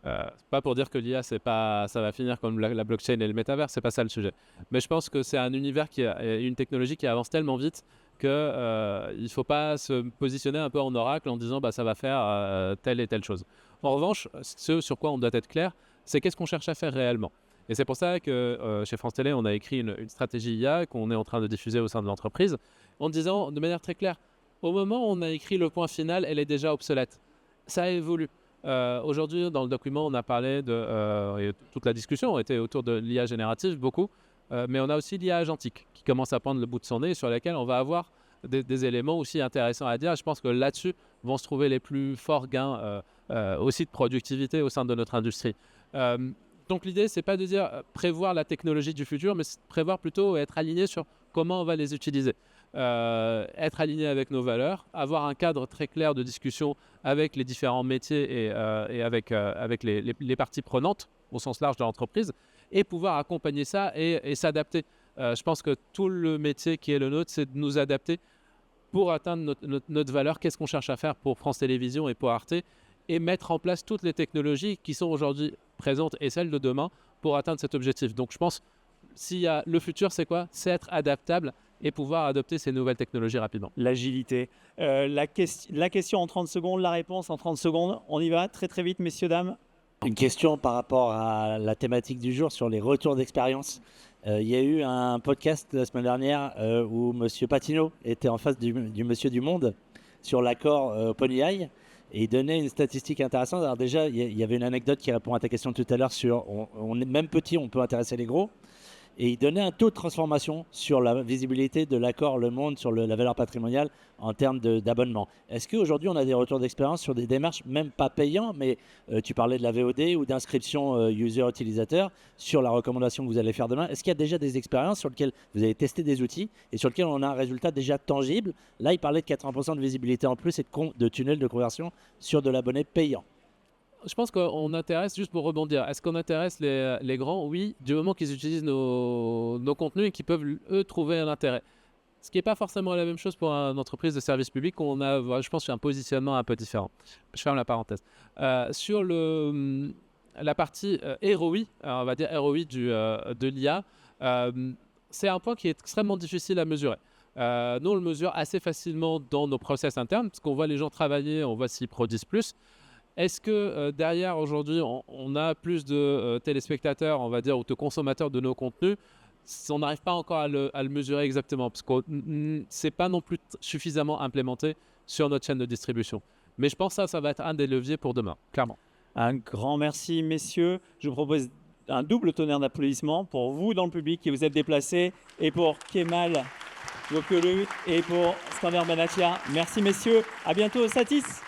C'est pas pour dire que l'IA, ça va finir comme la blockchain et le métavers, c'est pas ça le sujet. Mais je pense que c'est un univers une technologie qui avance tellement vite qu'il ne faut pas se positionner un peu en oracle en disant ça va faire telle et telle chose. En revanche, ce sur quoi on doit être clair, c'est qu'est-ce qu'on cherche à faire réellement. Et c'est pour ça que chez France Télé, on a écrit une stratégie IA qu'on est en train de diffuser au sein de l'entreprise en disant de manière très claire, au moment où on a écrit le point final, elle est déjà obsolète. Ça évolue. Aujourd'hui, dans le document, on a parlé et toute la discussion était autour de l'IA générative, beaucoup, mais on a aussi l'IA agentique qui commence à prendre le bout de son nez et sur laquelle on va avoir des éléments aussi intéressants à dire. Je pense que là-dessus vont se trouver les plus forts gains aussi de productivité au sein de notre industrie. Donc l'idée, c'est pas de dire prévoir la technologie du futur, mais prévoir plutôt être aligné sur comment on va les utiliser. Être aligné avec nos valeurs, avoir un cadre très clair de discussion avec les différents métiers et avec les parties prenantes au sens large de l'entreprise et pouvoir accompagner ça et s'adapter. Je pense que tout le métier qui est le nôtre, c'est de nous adapter pour atteindre notre valeur. Qu'est-ce qu'on cherche à faire pour France Télévisions et pour Arte et mettre en place toutes les technologies qui sont aujourd'hui présentes et celles de demain pour atteindre cet objectif. Donc je pense, s'il y a le futur, c'est quoi ? C'est être adaptable et pouvoir adopter ces nouvelles technologies rapidement. L'agilité. La question en 30 secondes, la réponse en 30 secondes. On y va très très vite, messieurs, dames. Une question par rapport à la thématique du jour sur les retours d'expérience. Il y a eu un podcast la semaine dernière où M. Patino était en face du Monsieur du Monde sur l'accord OpenAI. Et il donnait une statistique intéressante. Alors déjà, il y avait une anecdote qui répond à ta question tout à l'heure sur on est même petit, on peut intéresser les gros. Et il donnait un taux de transformation sur la visibilité de l'accord Le Monde sur la valeur patrimoniale en termes d'abonnement. Est-ce qu'aujourd'hui, on a des retours d'expérience sur des démarches, même pas payantes, mais tu parlais de la VOD ou d'inscription user-utilisateur sur la recommandation que vous allez faire demain. Est-ce qu'il y a déjà des expériences sur lesquelles vous avez testé des outils et sur lesquels on a un résultat déjà tangible? Là, il parlait de 80% de visibilité en plus et de tunnels de conversion sur de l'abonné payant. Je pense qu'on intéresse, juste pour rebondir, est-ce qu'on intéresse les grands? Oui, du moment qu'ils utilisent nos contenus et qu'ils peuvent, eux, trouver un intérêt. Ce qui n'est pas forcément la même chose pour une entreprise de service public où on a, je pense, un positionnement un peu différent. Je ferme la parenthèse. Sur la partie ROI, on va dire ROI de l'IA, c'est un point qui est extrêmement difficile à mesurer. Nous, on le mesure assez facilement dans nos process internes, parce qu'on voit les gens travailler, on voit s'ils produisent plus. Est-ce que derrière, aujourd'hui, on a plus de téléspectateurs, on va dire, ou de consommateurs de nos contenus? On n'arrive pas encore à le mesurer exactement, parce que ce n'est pas non plus suffisamment implémenté sur notre chaîne de distribution. Mais je pense que ça va être un des leviers pour demain, clairement. Un grand merci, messieurs. Je vous propose un double tonnerre d'applaudissements pour vous dans le public qui vous êtes déplacés et pour Kemal Gökçek et pour Skander Benatia. Merci, messieurs. À bientôt, Satis.